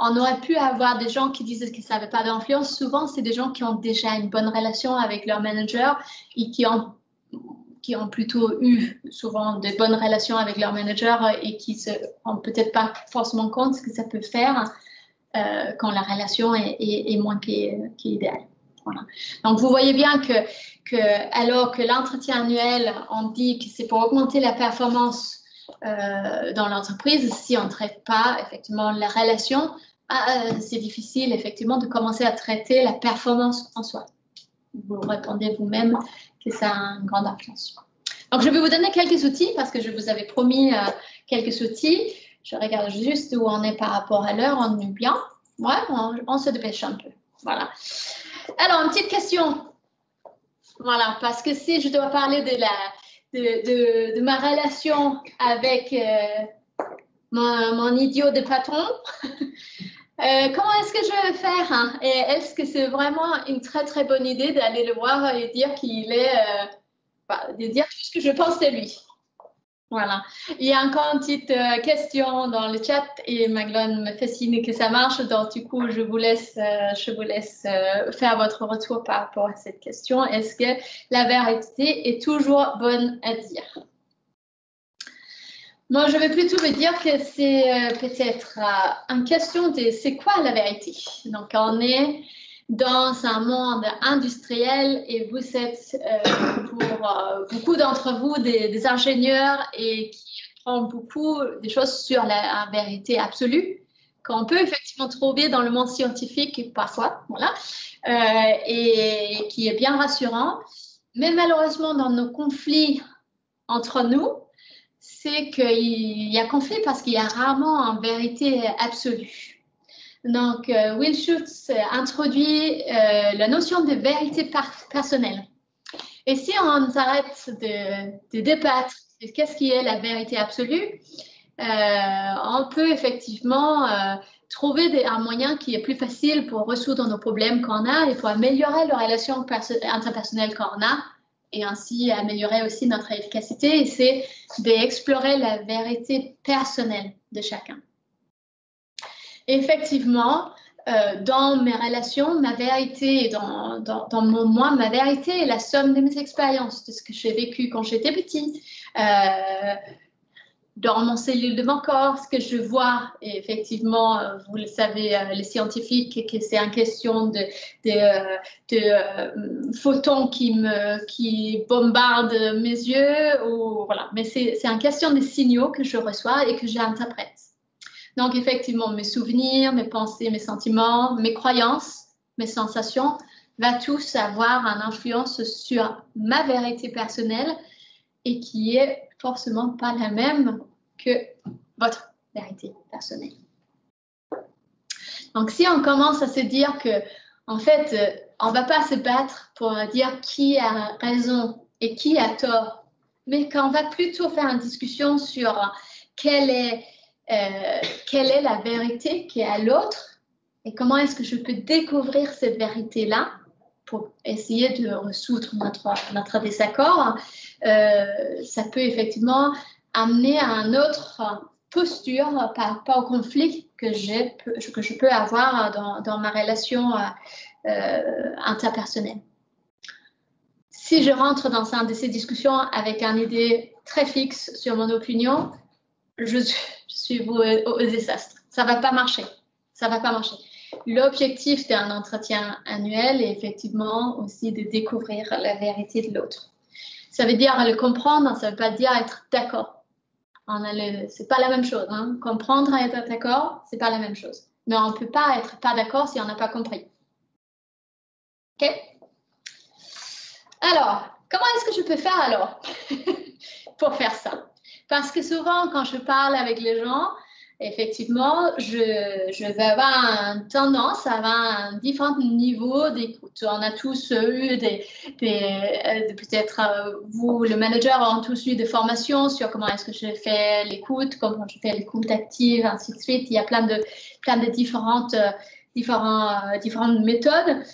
On aurait pu avoir des gens qui disent que ça n'avait pas d'influence. Souvent, c'est des gens qui ont déjà une bonne relation avec leur manager et qui ont plutôt eu souvent de bonnes relations avec leur manager et qui se rendent peut-être pas forcément compte ce que ça peut faire quand la relation est moins qu'idéale. Voilà. Donc, vous voyez bien que alors que l'entretien annuel, on dit que c'est pour augmenter la performance dans l'entreprise, si on ne traite pas effectivement la relation, c'est difficile effectivement de commencer à traiter la performance en soi. Vous répondez vous-même que ça a une grande influence. Donc, je vais vous donner quelques outils parce que je vous avais promis quelques outils. Je regarde juste où on est par rapport à l'heure, on est bien. Ouais, on se dépêche un peu. Voilà. Alors, une petite question. Voilà, parce que si je dois parler de ma relation avec mon idiot de patron, comment est-ce que je vais faire hein? Et est-ce que c'est vraiment une très bonne idée d'aller le voir et dire qu'il est, de dire tout ce que je pense de lui? Voilà. Il y a encore une petite question dans le chat et Maglone me fait signe que ça marche. Donc, du coup, je vous laisse faire votre retour par rapport à cette question. Est-ce que la vérité est toujours bonne à dire? Moi, je vais plutôt me dire que c'est peut-être une question de c'est quoi la vérité? Donc, on est dans un monde industriel et vous êtes, pour beaucoup d'entre vous, des ingénieurs et qui font beaucoup de choses sur la vérité absolue, qu'on peut effectivement trouver dans le monde scientifique parfois, voilà, et qui est bien rassurant. Mais malheureusement, dans nos conflits entre nous, c'est qu'il y a conflit parce qu'il y a rarement une vérité absolue. Donc, Will Schutz introduit la notion de vérité personnelle. Et si on s'arrête de débattre de qu'est-ce qui est la vérité absolue, on peut effectivement trouver un moyen qui est plus facile pour résoudre nos problèmes qu'on a et pour améliorer les relations interpersonnelles qu'on a et ainsi améliorer aussi notre efficacité. Et c'est d'explorer la vérité personnelle de chacun. Effectivement, dans mes relations, ma vérité, dans mon moi, ma vérité est la somme de mes expériences, de ce que j'ai vécu quand j'étais petite, dans mon cellule de mon corps, ce que je vois. Et effectivement, vous le savez, les scientifiques, que c'est une question de photons qui bombardent mes yeux. Ou, voilà. Mais c'est une question de signaux que je reçois et que j'interprète. Donc, effectivement, mes souvenirs, mes pensées, mes sentiments, mes croyances, mes sensations, va tous avoir une influence sur ma vérité personnelle et qui est forcément pas la même que votre vérité personnelle. Donc, si on commence à se dire que, en fait, on ne va pas se battre pour dire qui a raison et qui a tort, mais qu'on va plutôt faire une discussion sur quelle est la vérité qui est à l'autre et comment est-ce que je peux découvrir cette vérité-là pour essayer de résoudre notre désaccord, ça peut effectivement amener à une autre posture par rapport au conflit que je peux avoir dans ma relation interpersonnelle. Si je rentre dans une de ces discussions avec une idée très fixe sur mon opinion, je suis vouée au désastre. Ça ne va pas marcher. Ça va pas marcher. L'objectif d'un entretien annuel est effectivement aussi de découvrir la vérité de l'autre. Ça veut dire le comprendre, ça ne veut pas dire être d'accord. C'est pas la même chose. Hein. Comprendre et être d'accord, c'est pas la même chose. Mais on ne peut pas être pas d'accord si on n'a pas compris. OK? Alors, comment est-ce que je peux faire alors pour faire ça? Parce que souvent, quand je parle avec les gens, effectivement, je vais avoir une tendance à avoir un différent niveau d'écoute. On a tous eu peut-être vous, le manager, ont tous eu des formations sur comment est-ce que je fais l'écoute, comment je fais l'écoute active, ainsi de suite. Il y a plein de différentes méthodes.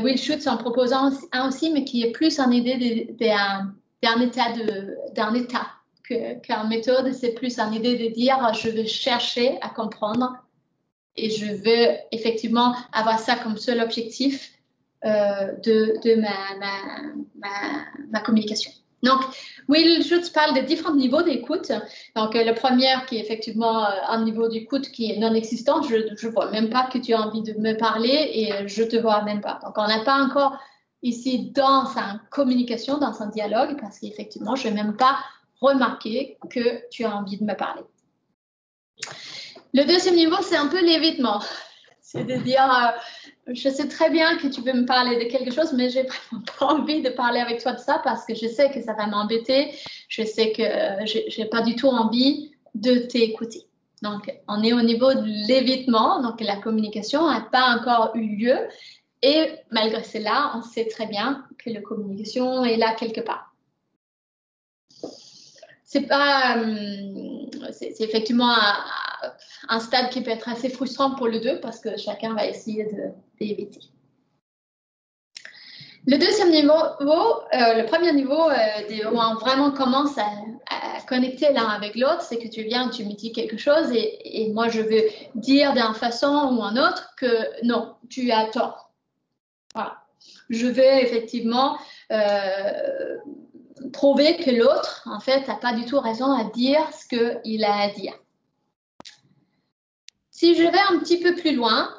Will Schutz en proposant un aussi, mais qui est plus en idée d'un état. Qu'en méthode, c'est plus une idée de dire je veux chercher à comprendre et je veux effectivement avoir ça comme seul objectif de ma communication. Donc, Will Schutz parle de différents niveaux d'écoute. Donc, le premier qui est effectivement un niveau d'écoute qui est non existant. Je ne vois même pas que tu as envie de me parler et je ne te vois même pas. Donc, on n'a pas encore ici dans sa communication, dans un dialogue, parce qu'effectivement, je n'ai même pas remarqué que tu as envie de me parler. Le deuxième niveau, c'est un peu l'évitement. C'est de dire, je sais très bien que tu veux me parler de quelque chose, mais je n'ai vraiment pas envie de parler avec toi de ça parce que je sais que ça va m'embêter. Je sais que je n'ai pas du tout envie de t'écouter. Donc, on est au niveau de l'évitement. Donc, la communication n'a pas encore eu lieu. Et malgré cela, on sait très bien que la communication est là quelque part. C'est effectivement un stade qui peut être assez frustrant pour les deux parce que chacun va essayer d'éviter. Le deuxième niveau, le premier niveau où on vraiment commence à connecter l'un avec l'autre, c'est que tu viens, tu me dis quelque chose et moi je veux dire d'une façon ou d'une autre que non, tu as tort. Voilà. Je vais effectivement prouver que l'autre, en fait, n'a pas du tout raison à dire ce qu'il a à dire. Si je vais un petit peu plus loin,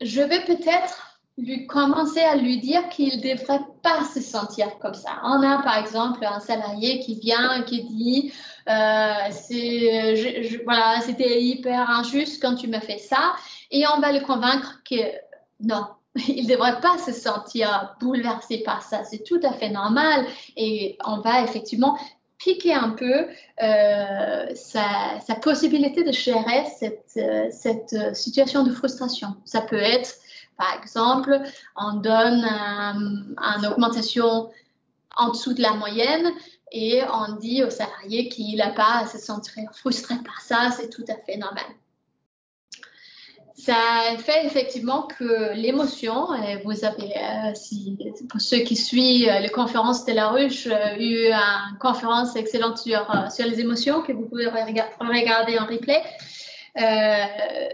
je vais peut-être commencer à lui dire qu'il ne devrait pas se sentir comme ça. On a par exemple un salarié qui vient, qui dit voilà, c'était hyper injuste quand tu m'as fait ça, et on va le convaincre que non, il ne devrait pas se sentir bouleversé par ça, c'est tout à fait normal, et on va effectivement piquer un peu sa possibilité de gérer cette situation de frustration. Ça peut être, par exemple, on donne une augmentation en dessous de la moyenne et on dit au salarié qu'il n'a pas à se sentir frustré par ça, c'est tout à fait normal. Ça fait effectivement que l'émotion, vous avez, pour ceux qui suivent les conférences de la Ruche, eu une conférence excellente sur les émotions que vous pouvez regarder en replay.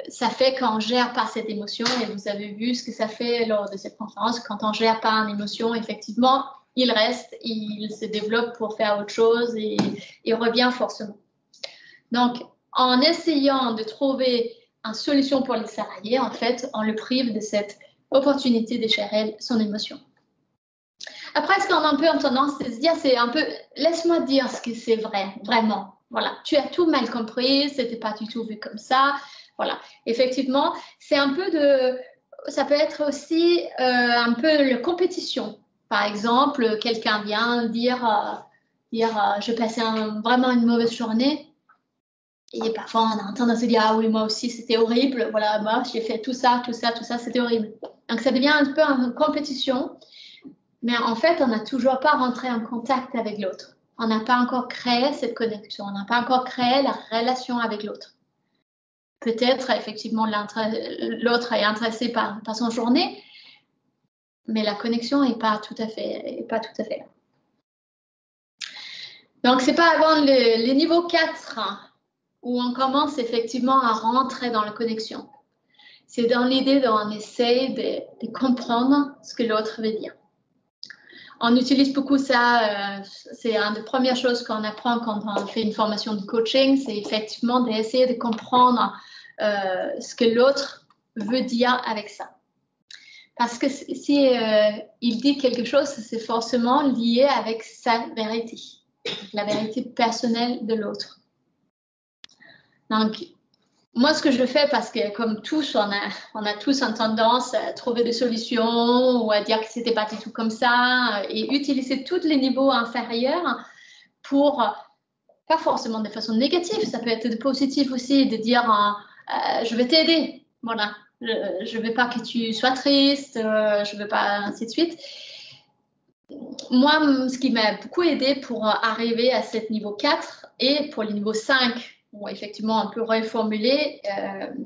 Ça fait qu'on ne gère pas cette émotion et vous avez vu ce que ça fait lors de cette conférence. Quand on ne gère pas une émotion, effectivement, il reste, il se développe pour faire autre chose et il revient forcément. Donc, en essayant de trouver une solution pour les salariés, en fait, on le prive de cette opportunité de gérer son émotion. Après, ce qu'on a un peu en tendance de se dire, c'est un peu, laisse-moi dire ce que c'est vrai, vraiment. Voilà, tu as tout mal compris, c'était pas du tout vu comme ça. Voilà, effectivement, c'est un peu de, ça peut être aussi un peu la compétition. Par exemple, quelqu'un vient dire, je passais vraiment une mauvaise journée. Et parfois, on a tendance à dire, ah oui, moi aussi, c'était horrible. Voilà, moi, j'ai fait tout ça, c'était horrible. Donc, ça devient un peu une compétition. Mais en fait, on n'a toujours pas rentré en contact avec l'autre. On n'a pas encore créé cette connexion. On n'a pas encore créé la relation avec l'autre. Peut-être, effectivement, l'autre est intéressé par son journée, mais la connexion n'est pas tout à fait là. Donc, ce n'est pas avant le niveau 4 où on commence effectivement à rentrer dans la connexion. C'est dans l'idée d'on essaie de comprendre ce que l'autre veut dire. On utilise beaucoup ça, c'est une des premières choses qu'on apprend quand on fait une formation de coaching, c'est effectivement d'essayer de comprendre ce que l'autre veut dire avec ça. Parce que si il dit quelque chose, c'est forcément lié avec sa vérité, la vérité personnelle de l'autre. Donc, moi, ce que je fais, parce que comme tous, on a tous une tendance à trouver des solutions ou à dire que c'était pas du tout comme ça et utiliser tous les niveaux inférieurs pour, pas forcément de façon négative, ça peut être de positif aussi, de dire je vais t'aider, voilà, je veux pas que tu sois triste, je veux pas, ainsi de suite. Moi, ce qui m'a beaucoup aidé pour arriver à ce niveau 4 et pour le niveau 5, où effectivement on peut reformuler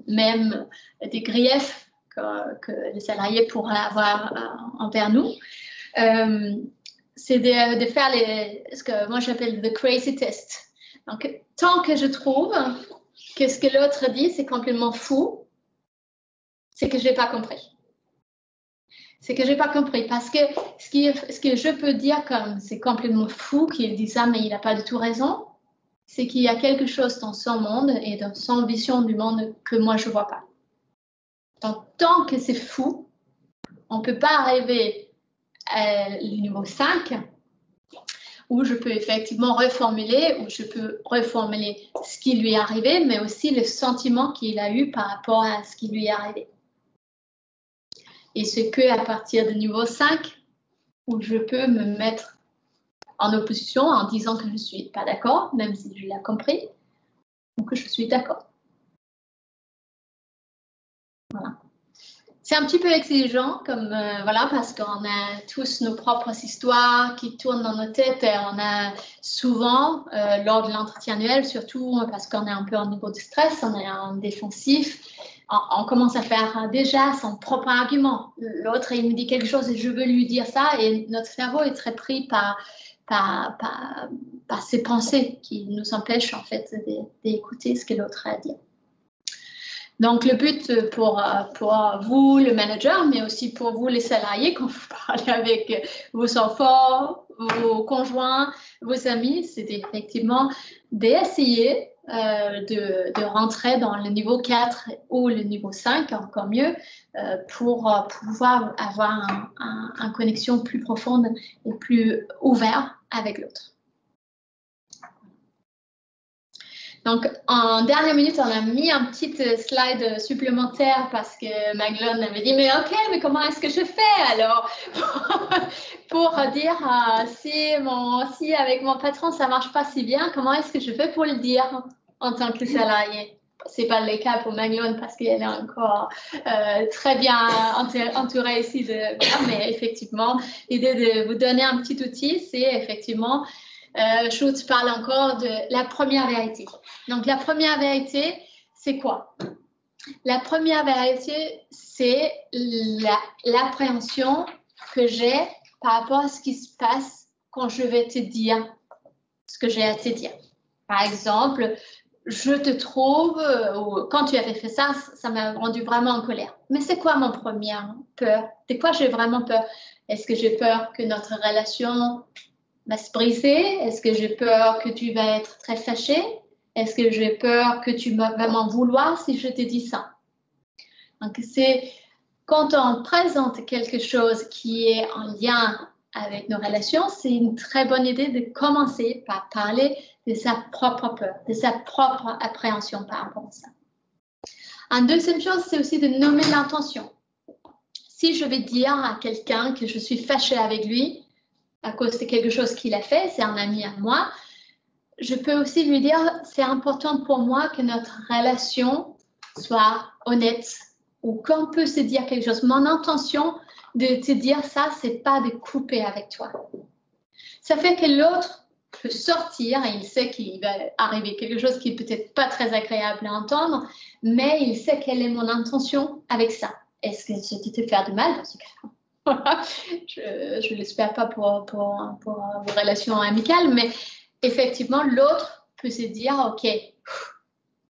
même des griefs que les salariés pourraient avoir envers nous, c'est de faire ce que moi j'appelle the crazy test. Donc, tant que je trouve que ce que l'autre dit, c'est complètement fou, c'est que je n'ai pas compris. C'est que je n'ai pas compris. Parce que ce que je peux dire comme c'est complètement fou qu'il dit ça, mais il n'a pas du tout raison, c'est qu'il y a quelque chose dans son monde et dans son vision du monde que moi, je ne vois pas. Donc, tant que c'est fou, on ne peut pas arriver à niveau 5, où je peux effectivement reformuler, où je peux reformuler ce qui lui est arrivé, mais aussi le sentiment qu'il a eu par rapport à ce qui lui est arrivé. Et c'est qu'à partir du niveau 5, où je peux me mettre en opposition en disant que je ne suis pas d'accord, même si je l'ai compris, ou que je suis d'accord. Voilà. C'est un petit peu exigeant, comme, voilà, parce qu'on a tous nos propres histoires qui tournent dans nos têtes. Et on a souvent, lors de l'entretien annuel, surtout parce qu'on est un peu en niveau de stress, on est en défensif, on commence à faire déjà son propre argument. L'autre, il me dit quelque chose et je veux lui dire ça, et notre cerveau est très pris par ces pensées qui nous empêchent en fait d'écouter ce que l'autre a à dire. Donc, le but pour vous, le manager, mais aussi pour vous, les salariés, quand vous parlez avec vos enfants, vos conjoints, vos amis, c'est effectivement d'essayer de rentrer dans le niveau 4 ou le niveau 5, encore mieux, pour pouvoir avoir une connexion plus profonde et plus ouverte avec l'autre. Donc, en dernière minute, on a mis un petit slide supplémentaire parce que Maglone avait dit, mais ok, mais comment est-ce que je fais alors pour dire si avec mon patron ça marche pas si bien, comment est-ce que je fais pour le dire en tant que salarié? C'est pas le cas pour Maglone parce qu'elle est encore très bien entourée ici mais effectivement, l'idée de vous donner un petit outil, c'est effectivement Schultz parle encore de la première vérité. Donc, la première vérité, c'est quoi? La première vérité, c'est l'appréhension que j'ai par rapport à ce qui se passe quand je vais te dire ce que j'ai à te dire. Par exemple, je te trouve, ou quand tu avais fait ça, ça m'a rendu vraiment en colère. Mais c'est quoi mon première peur? De quoi j'ai vraiment peur? Est-ce que j'ai peur que notre relation va se briser? Est-ce que j'ai peur que tu vas être très fâché? Est-ce que j'ai peur que tu vas m'en vouloir si je te dis ça? Donc, c'est quand on présente quelque chose qui est en lien avec nos relations, c'est une très bonne idée de commencer par parler de sa propre peur, de sa propre appréhension par rapport à ça. Une deuxième chose, c'est aussi de nommer l'intention. Si je vais dire à quelqu'un que je suis fâchée avec lui à cause de quelque chose qu'il a fait, c'est un ami à moi, je peux aussi lui dire, c'est important pour moi que notre relation soit honnête ou qu'on peut se dire quelque chose. Mon intention de te dire ça, c'est pas de couper avec toi. Ça fait que l'autre peut sortir et il sait qu'il va arriver quelque chose qui est peut-être pas très agréable à entendre, mais il sait quelle est mon intention avec ça. Est-ce que c'était te faire du mal dans ce cas? Je ne l'espère pas pour vos relations amicales, mais effectivement, l'autre peut se dire, OK,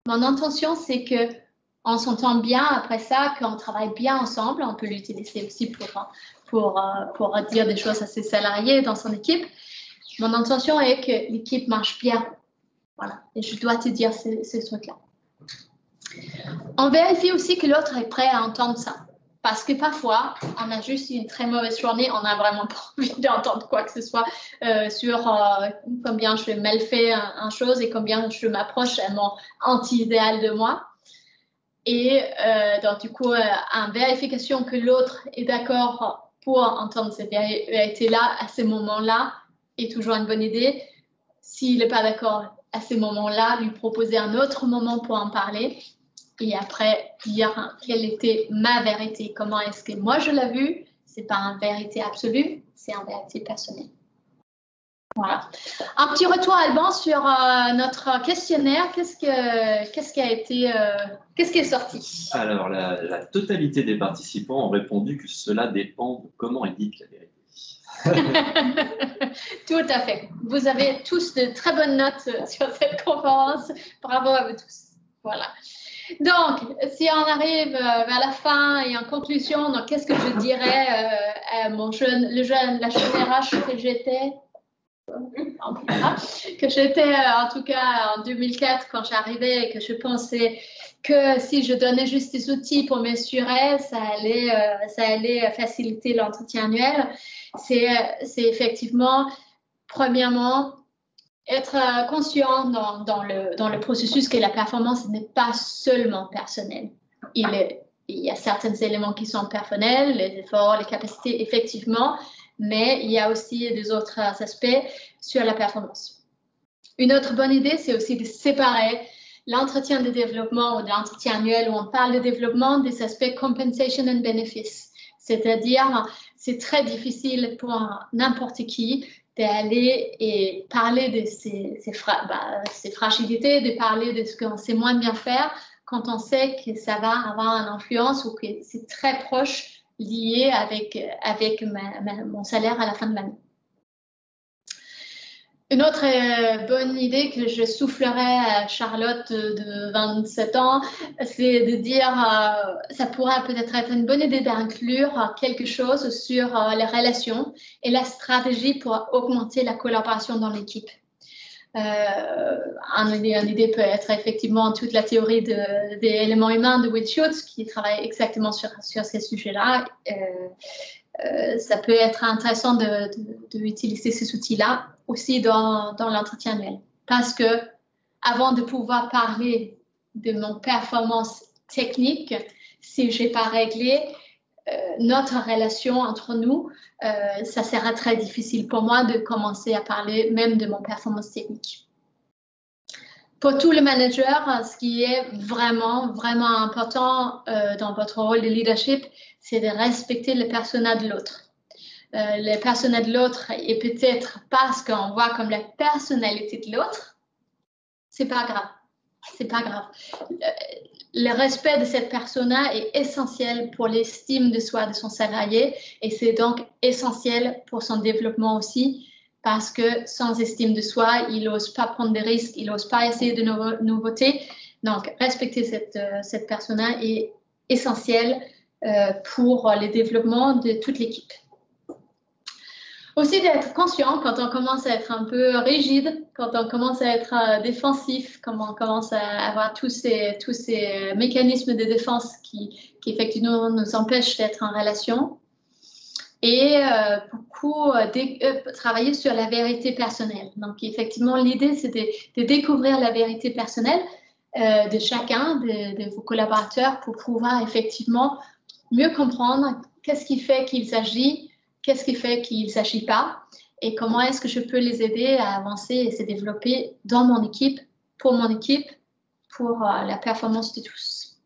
mon intention, c'est qu'on s'entend bien après ça, qu'on travaille bien ensemble. On peut l'utiliser aussi pour dire des choses à ses salariés dans son équipe. Mon intention est que l'équipe marche bien. Voilà, et je dois te dire ces trucs-là. On vérifie aussi que l'autre est prêt à entendre ça. Parce que parfois, on a juste une très mauvaise journée, on n'a vraiment pas envie d'entendre quoi que ce soit sur combien je fais mal fait une chose et combien je m'approche à mon anti-idéal de moi. Et donc, du coup, en vérification que l'autre est d'accord pour entendre cette vérité-là à ce moment-là est toujours une bonne idée. S'il n'est pas d'accord à ce moment-là, lui proposer un autre moment pour en parler. Et après, dire quelle était ma vérité, comment est-ce que moi je l'ai vue. Ce n'est pas une vérité absolue, c'est une vérité personnelle. Voilà. Un petit retour, Alban, sur notre questionnaire. Qu'est-ce qui est sorti? Alors, la totalité des participants ont répondu que cela dépend de comment ils disent la vérité. Tout à fait. Vous avez tous de très bonnes notes sur cette conférence. Bravo à vous tous. Voilà. Donc, si on arrive vers la fin et en conclusion, donc qu'est-ce que je dirais à la jeune RH que j'étais, en tout cas en 2004 quand j'arrivais et que je pensais que si je donnais juste des outils pour m'assurer, ça allait faciliter l'entretien annuel. C'est effectivement, premièrement, être conscient dans le processus que la performance n'est pas seulement personnelle. Il y a certains éléments qui sont personnels, les efforts, les capacités, effectivement, mais il y a aussi des autres aspects sur la performance. Une autre bonne idée, c'est aussi de séparer l'entretien de développement ou de l'entretien annuel où on parle de développement des aspects compensation and benefits. C'est-à-dire, c'est très difficile pour n'importe qui d'aller et parler de ses fragilités, de parler de ce qu'on sait moins bien faire quand on sait que ça va avoir une influence ou que c'est très proche lié avec mon salaire à la fin de l'année. Une autre bonne idée que je soufflerais à Charlotte de 27 ans, c'est de dire, ça pourrait peut-être être une bonne idée d'inclure quelque chose sur les relations et la stratégie pour augmenter la collaboration dans l'équipe. Une idée peut être effectivement toute la théorie des éléments humains de Will Schultz, qui travaille exactement sur ces sujets-là. Ça peut être intéressant d'utiliser ces outils-là aussi dans l'entretien annuel. Parce que avant de pouvoir parler de mon performance technique, si je n'ai pas réglé notre relation entre nous, ça sera très difficile pour moi de commencer à parler même de mon performance technique. Pour tous les managers, ce qui est vraiment, vraiment important dans votre rôle de leadership, c'est de respecter le persona de l'autre. Le persona de l'autre, et peut-être parce qu'on voit comme la personnalité de l'autre, c'est pas grave. C'est pas grave. Le respect de cette persona est essentiel pour l'estime de soi de son salarié et c'est donc essentiel pour son développement aussi parce que sans estime de soi, il n'ose pas prendre des risques, il n'ose pas essayer de nouveautés. Donc, respecter cette persona est essentiel pour le développement de toute l'équipe. Aussi d'être conscient quand on commence à être un peu rigide, quand on commence à être défensif, quand on commence à avoir tous ces mécanismes de défense qui effectivement nous empêchent d'être en relation. Et beaucoup travailler sur la vérité personnelle. Donc effectivement, l'idée c'est de découvrir la vérité personnelle de chacun de vos collaborateurs pour pouvoir effectivement mieux comprendre qu'est-ce qui fait qu'ils agissent, qu'est-ce qui fait qu'ils ne s'agissent pas et comment est-ce que je peux les aider à avancer et se développer dans mon équipe, pour la performance de tous.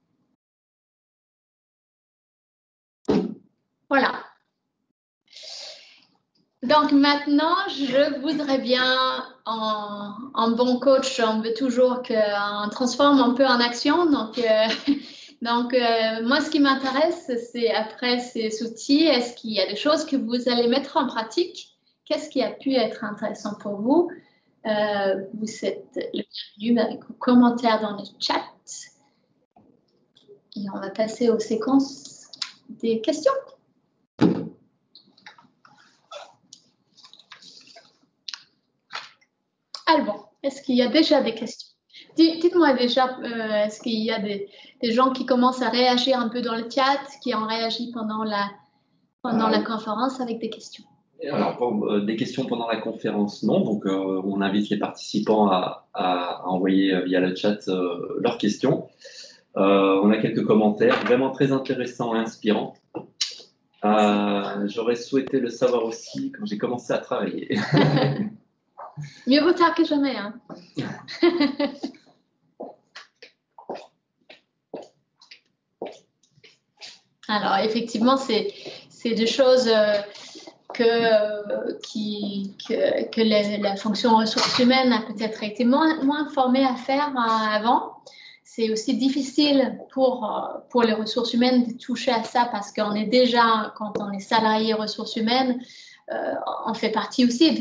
Voilà. Donc maintenant, je voudrais bien, en bon coach, on veut toujours qu'on transforme un peu en action. Donc moi, ce qui m'intéresse, c'est après ces outils, est-ce qu'il y a des choses que vous allez mettre en pratique? Qu'est-ce qui a pu être intéressant pour vous? Vous êtes le bienvenu avec vos commentaires dans le chat. Et on va passer aux séquences des questions. Alors, est-ce qu'il y a déjà des questions? Dites-moi déjà, est-ce qu'il y a des gens qui commencent à réagir un peu dans le chat, qui ont réagi pendant la conférence avec des questions? Alors, des questions pendant la conférence, non. Donc, on invite les participants à envoyer via le chat leurs questions. On a quelques commentaires vraiment très intéressants et inspirants. J'aurais souhaité le savoir aussi quand j'ai commencé à travailler. Mieux vaut tard que jamais. Hein. Alors, effectivement, c'est des choses que la fonction ressources humaines a peut-être été moins formée à faire avant. C'est aussi difficile pour les ressources humaines de toucher à ça parce qu'on est déjà, quand on est salarié ressources humaines, on fait partie aussi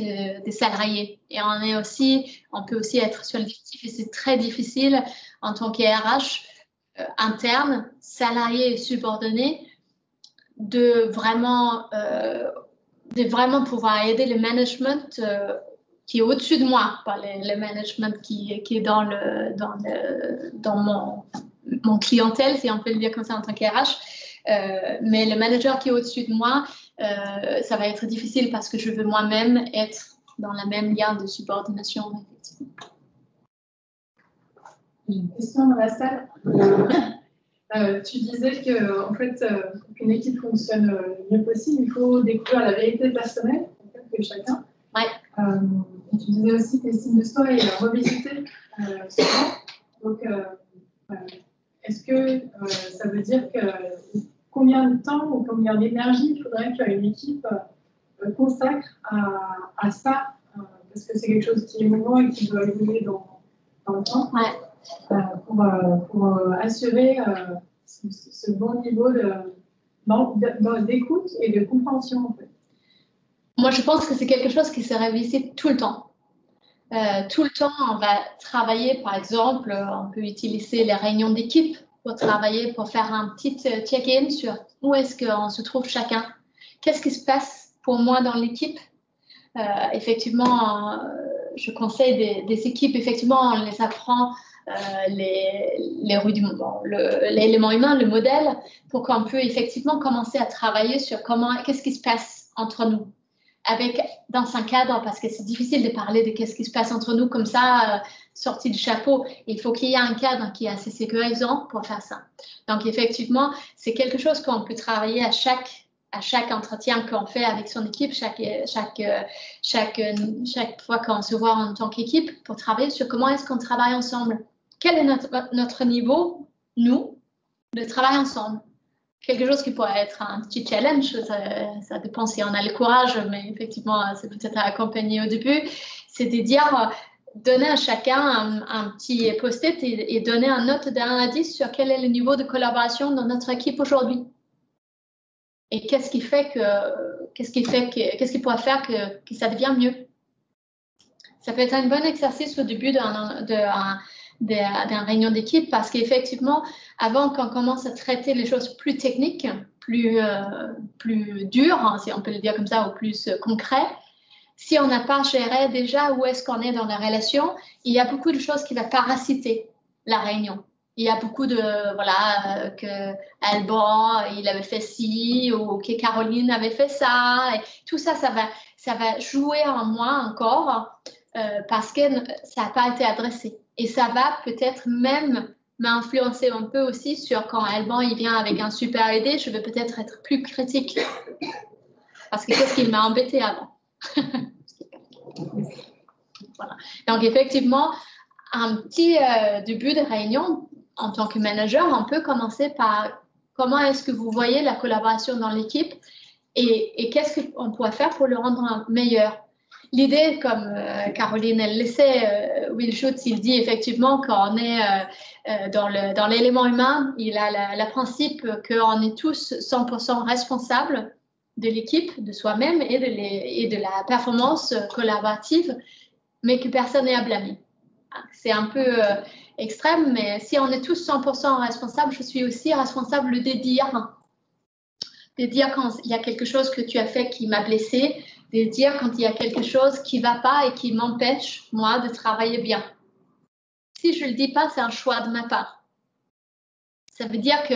des salariés et on peut aussi être sur le directif et c'est très difficile en tant qu'RH interne, salarié et subordonné de vraiment pouvoir aider le management qui est au-dessus de moi, pas le management qui est dans mon clientèle, si on peut le dire comme ça en tant qu'RH. Mais le manager qui est au-dessus de moi, ça va être difficile parce que je veux moi-même être dans la même lien de subordination. J'ai une question dans la salle. Tu disais que, en fait, pour qu'une équipe fonctionne le mieux possible, il faut découvrir la vérité personnelle de chacun. Ouais. Et tu disais aussi que l'estime de soi est revisitée souvent. Donc, est-ce que ça veut dire que combien de temps ou combien d'énergie il faudrait qu'une équipe consacre à ça parce que c'est quelque chose qui est mouvant et qui doit évoluer dans le temps. Ouais. Pour assurer ce bon niveau d'écoute et de compréhension. En fait. Moi, je pense que c'est quelque chose qui se révisite tout le temps. Tout le temps, on va travailler, par exemple, on peut utiliser les réunions d'équipe pour travailler, pour faire un petit check-in sur où est-ce qu'on se trouve chacun. Qu'est-ce qui se passe pour moi dans l'équipe? Effectivement, je conseille des équipes, effectivement, on les apprend les roues du moment, l'élément humain, le modèle, pour qu'on puisse effectivement commencer à travailler sur qu'est-ce qui se passe entre nous. Dans un cadre, parce que c'est difficile de parler de qu'est-ce qui se passe entre nous comme ça, sorti du chapeau. Il faut qu'il y ait un cadre qui est assez sécurisant pour faire ça. Donc, effectivement, c'est quelque chose qu'on peut travailler à chaque entretien qu'on fait avec son équipe, chaque fois qu'on se voit en tant qu'équipe, pour travailler sur comment est-ce qu'on travaille ensemble. Quel est notre niveau, nous, de travail ensemble? Quelque chose qui pourrait être un petit challenge, ça dépend si on a le courage, mais effectivement, c'est peut-être à accompagner au début, c'est de dire, donner à chacun un petit post-it et donner une note de 1 à 10 sur quel est le niveau de collaboration dans notre équipe aujourd'hui. Et qu'est-ce qui pourrait faire que ça devient mieux. Ça peut être un bon exercice au début d'une réunion d'équipe parce qu'effectivement, avant qu'on commence à traiter les choses plus techniques, plus dures, hein, si on peut le dire comme ça, ou plus concrets, si on n'a pas géré déjà où est-ce qu'on est dans la relation, il y a beaucoup de choses qui vont parasiter la réunion. Il y a beaucoup de, voilà, que Alban, il avait fait ci, ou que Caroline avait fait ça. Et tout ça, ça va jouer en moi encore parce que ça n'a pas été adressé. Et ça va peut-être même m'influencer un peu aussi sur quand Alban il vient avec un super idée, je vais peut-être être plus critique. Parce que qu'est-ce qui m'a embêté avant. Voilà. Donc, effectivement, un petit début de réunion, en tant que manager, on peut commencer par comment est-ce que vous voyez la collaboration dans l'équipe et qu'est-ce qu'on pourrait faire pour le rendre meilleur. L'idée, comme Caroline, elle laissait, Will Schutz, il dit effectivement qu'on est dans l'élément humain, il a le principe qu'on est tous 100% responsables de l'équipe, de soi-même et de la performance collaborative, mais que personne n'est à blâmer. C'est un peu extrême, mais si on est tous 100% responsables, je suis aussi responsable de dire quand il y a quelque chose que tu as fait qui m'a blessé, de dire quand il y a quelque chose qui ne va pas et qui m'empêche, moi, de travailler bien. Si je ne le dis pas, c'est un choix de ma part. Ça veut dire que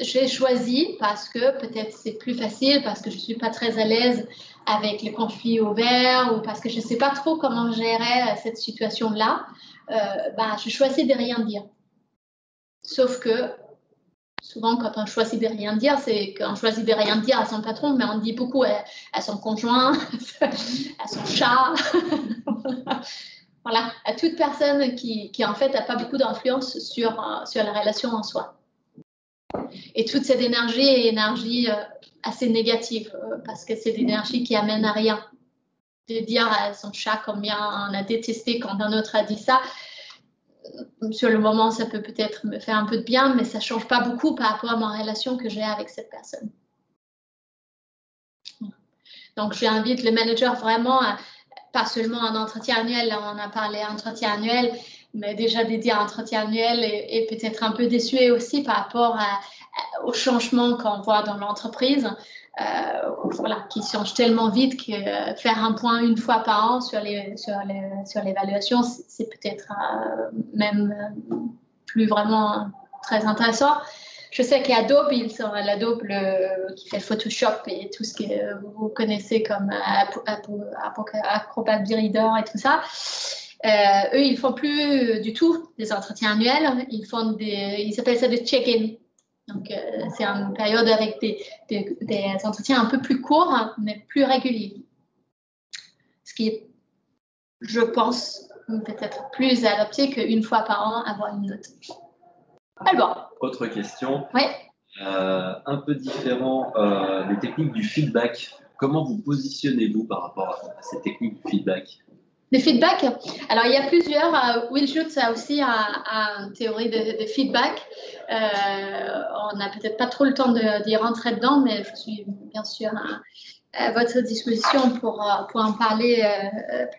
j'ai choisi parce que peut-être c'est plus facile, parce que je ne suis pas très à l'aise avec les conflits ouverts ou parce que je ne sais pas trop comment gérer cette situation-là. Je choisis de rien dire. Sauf que souvent, quand on choisit de rien dire, c'est qu'on choisit de rien dire à son patron, mais on dit beaucoup à son conjoint, à son chat, voilà, à toute personne qui en fait n'a pas beaucoup d'influence sur la relation en soi. Et toute cette énergie est énergie assez négative parce que c'est l'énergie qui amène à rien. De dire à son chat combien on a détesté quand un autre a dit ça, sur le moment, ça peut peut-être me faire un peu de bien, mais ça ne change pas beaucoup par rapport à ma relation que j'ai avec cette personne. Donc, j'invite le manager vraiment, pas seulement un entretien annuel, là on a parlé entretien annuel, mais déjà de dire entretien annuel et peut-être un peu déçu aussi par rapport aux changements qu'on voit dans l'entreprise. Voilà, qui change tellement vite que faire un point une fois par an sur l'évaluation, c'est peut-être même plus vraiment très intéressant. Je sais qu'Adobe, l'Adobe qui fait Photoshop et tout ce que vous connaissez comme Acrobat Reader et tout ça, eux, ils ne font plus du tout des entretiens annuels, ils appellent ça des check-in. Donc, c'est une période avec des entretiens un peu plus courts, hein, mais plus réguliers. Ce qui est, je pense, peut-être plus adapté qu'une fois par an avoir une note. Alors, autre question. Oui. Un peu différent des techniques du feedback. Comment vous positionnez-vous par rapport à ces techniques du feedback? Le feedback, alors il y a plusieurs. Will Schutz a aussi une théorie de feedback. On n'a peut-être pas trop le temps d'y rentrer dedans, mais je suis bien sûr à votre disposition pour en parler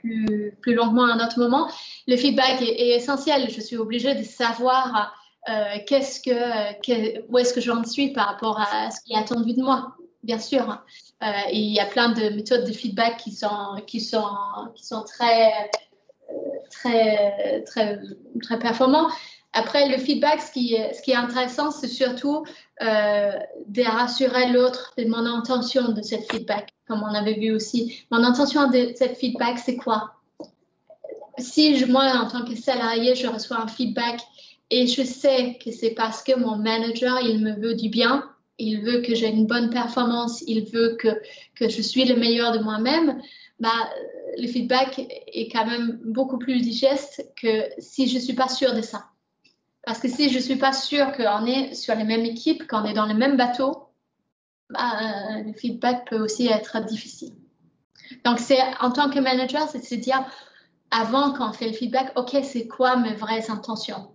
plus longuement à un autre moment. Le feedback est essentiel. Je suis obligée de savoir où est-ce que j'en suis par rapport à ce qui est attendu de moi. Bien sûr, et il y a plein de méthodes de feedback qui sont très très, très, très performant. Après, le feedback, ce qui est intéressant, c'est surtout de rassurer l'autre de mon intention de cette feedback, comme on avait vu aussi. Mon intention de cette feedback, c'est quoi? Si moi, en tant que salarié, je reçois un feedback et je sais que c'est parce que mon manager, il me veut du bien, il veut que j'ai une bonne performance, il veut que je suis le meilleur de moi-même, bah, le feedback est quand même beaucoup plus digeste que si je ne suis pas sûre de ça. Parce que si je ne suis pas sûre qu'on est sur les mêmes équipes, qu'on est dans le même bateau, bah, le feedback peut aussi être difficile. Donc, en tant que manager, c'est de se dire, avant qu'on fait le feedback, OK, c'est quoi mes vraies intentions?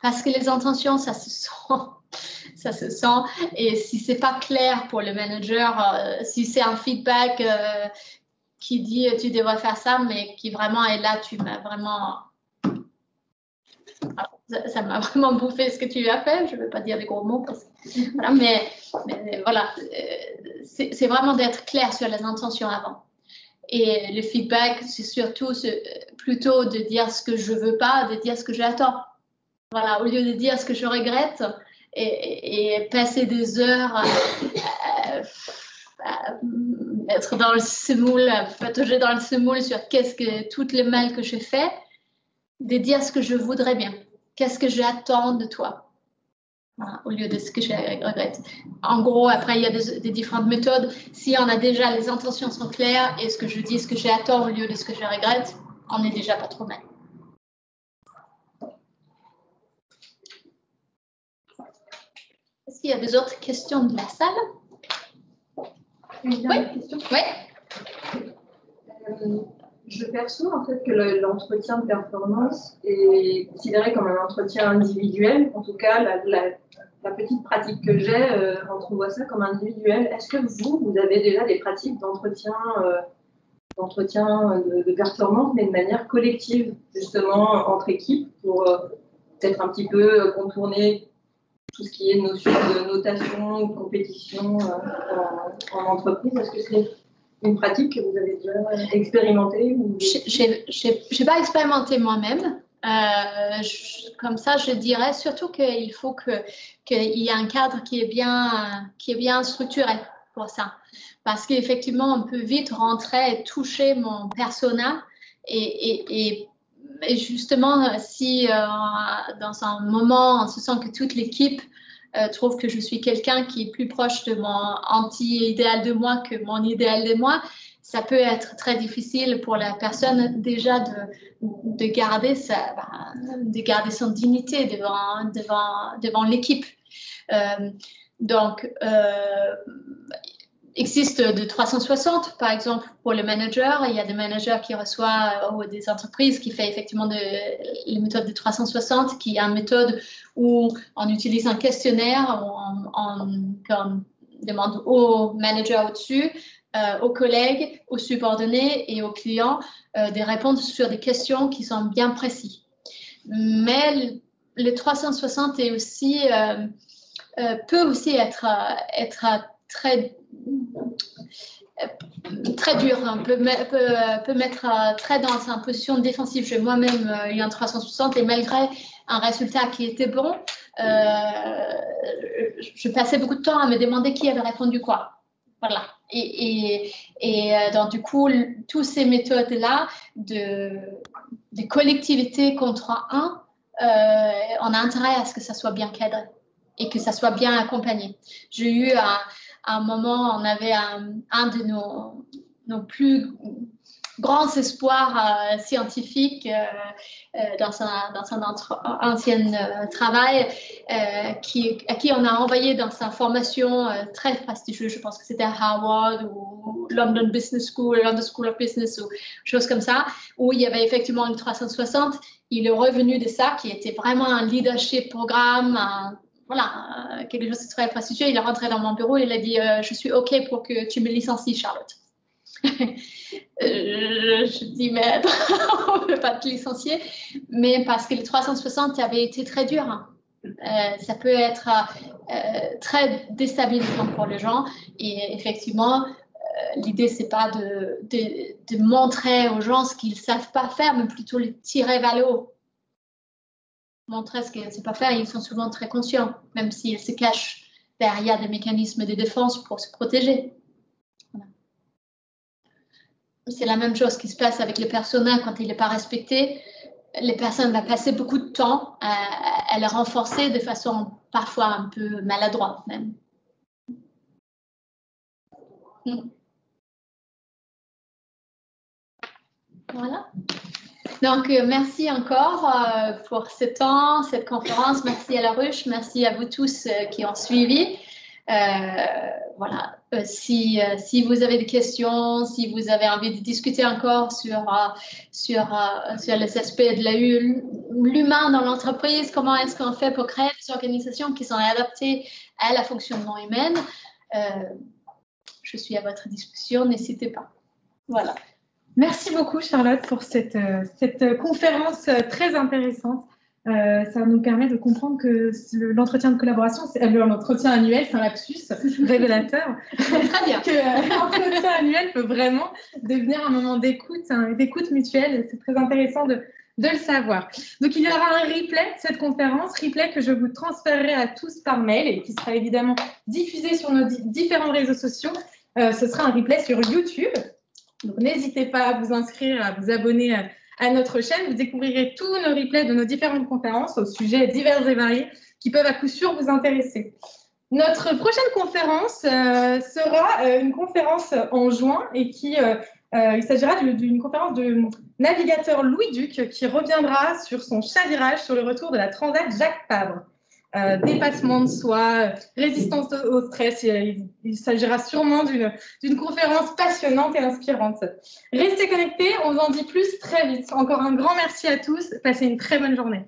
Parce que les intentions, ça se sent. Ça se sent. Et si ce n'est pas clair pour le manager, si c'est un feedback qui dit tu devrais faire ça, mais qui vraiment est là, tu m'as vraiment. Ça m'a vraiment bouffé ce que tu as fait. Je ne veux pas dire des gros mots, parce que, voilà, mais voilà, c'est vraiment d'être clair sur les intentions avant. Et le feedback, c'est surtout plutôt de dire ce que je ne veux pas, de dire ce que j'attends. Voilà, au lieu de dire ce que je regrette et passer des heures à être dans le semoule, patauger dans le semoule sur toutes les mal que j'ai fait, de dire ce que je voudrais bien. Qu'est-ce que j'attends de toi? Voilà, au lieu de ce que je regrette. En gros, après, il y a des différentes méthodes. Si on a déjà, les intentions sont claires et ce que je dis, ce que j'attends au lieu de ce que je regrette, on n'est déjà pas trop mal. Est-ce qu'il y a des autres questions de la salle? Une dernière question. Oui. Je perçois en fait que l'entretien de performance est considéré comme un entretien individuel. En tout cas, la petite pratique que j'ai, on voit ça comme individuel. Est-ce que vous avez déjà des pratiques d'entretien de performance, mais de manière collective, justement, entre équipes, pour peut-être un petit peu contourner tout ce qui est notion de notation ou de compétition en entreprise? Est-ce que c'est une pratique que vous avez déjà expérimentée? Je n'ai pas expérimenté moi-même. Comme ça, je dirais surtout qu'il faut qu'il y ait un cadre qui est bien structuré pour ça. Parce qu'effectivement, on peut vite rentrer et toucher mon persona. Et justement, si dans un moment, on se sent que toute l'équipe trouve que je suis quelqu'un qui est plus proche de mon anti-idéal de moi que mon idéal de moi, ça peut être très difficile pour la personne déjà de garder son dignité devant l'équipe. Donc, existe de 360, par exemple, pour le manager. Il y a des managers qui reçoivent ou des entreprises qui font effectivement les méthodes de 360, qui est une méthode où on utilise un questionnaire, où on demande au manager au-dessus, aux collègues, aux subordonnés et aux clients de répondre sur des questions qui sont bien précises. Mais le 360 est aussi, peut aussi être très dur, peut mettre très dans une position défensive. J'ai moi-même eu un 360 et malgré un résultat qui était bon, je passais beaucoup de temps à me demander qui avait répondu quoi. Voilà. Et donc, du coup, toutes ces méthodes-là de collectivité contre un, on a intérêt à ce que ça soit bien cadré et que ça soit bien accompagné. J'ai eu un moment, on avait un de nos plus grands espoirs scientifiques dans son ancien travail, à qui on a envoyé dans sa formation très prestigieuse, je pense que c'était à Harvard ou London Business School, London School of Business ou choses comme ça, où il y avait effectivement une 360. Il est revenu de ça, qui était vraiment un leadership programme, voilà, quelque chose de très prestigieux. Il est rentré dans mon bureau et il a dit je suis OK pour que tu me licencies, Charlotte. Je dis mais on ne peut pas te licencier, mais parce que le 360 avait été très dur. Ça peut être très déstabilisant pour les gens et effectivement l'idée, ce n'est pas de montrer aux gens ce qu'ils ne savent pas faire, mais plutôt les tirer vers le haut. Montrer ce qu'ils ne savent pas faire, ils sont souvent très conscients, même s'ils se cachent derrière des mécanismes de défense pour se protéger. Voilà. C'est la même chose qui se passe avec le persona quand il n'est pas respecté. Les personnes vont passer beaucoup de temps à le renforcer de façon parfois un peu maladroite même. Voilà. Donc, merci encore pour ce temps, cette conférence. Merci à la Ruche, merci à vous tous qui ont suivi. Voilà. Si vous avez des questions, si vous avez envie de discuter encore sur les aspects de l'humain dans l'entreprise, comment est-ce qu'on fait pour créer des organisations qui sont adaptées à la fonctionnement humain, je suis à votre disposition, n'hésitez pas. Voilà. Merci beaucoup, Charlotte, pour cette conférence très intéressante. Ça nous permet de comprendre que l'entretien de collaboration, l'entretien annuel, c'est un lapsus révélateur. Très bien. Que l'entretien annuel peut vraiment devenir un moment d'écoute mutuelle. C'est très intéressant de le savoir. Donc, il y aura un replay de cette conférence, replay que je vous transférerai à tous par mail et qui sera évidemment diffusé sur nos différents réseaux sociaux. Ce sera un replay sur YouTube. Donc, n'hésitez pas à vous inscrire, à vous abonner à notre chaîne. Vous découvrirez tous nos replays de nos différentes conférences aux sujets divers et variés qui peuvent à coup sûr vous intéresser. Notre prochaine conférence sera une conférence en juin et il s'agira d'une conférence de navigateur Louis Duc qui reviendra sur son chavirage sur le retour de la Transat Jacques Fabre. Dépassement de soi, résistance au stress. Il s'agira sûrement d'une conférence passionnante et inspirante. Restez connectés, on vous en dit plus très vite. Encore un grand merci à tous. Passez une très bonne journée.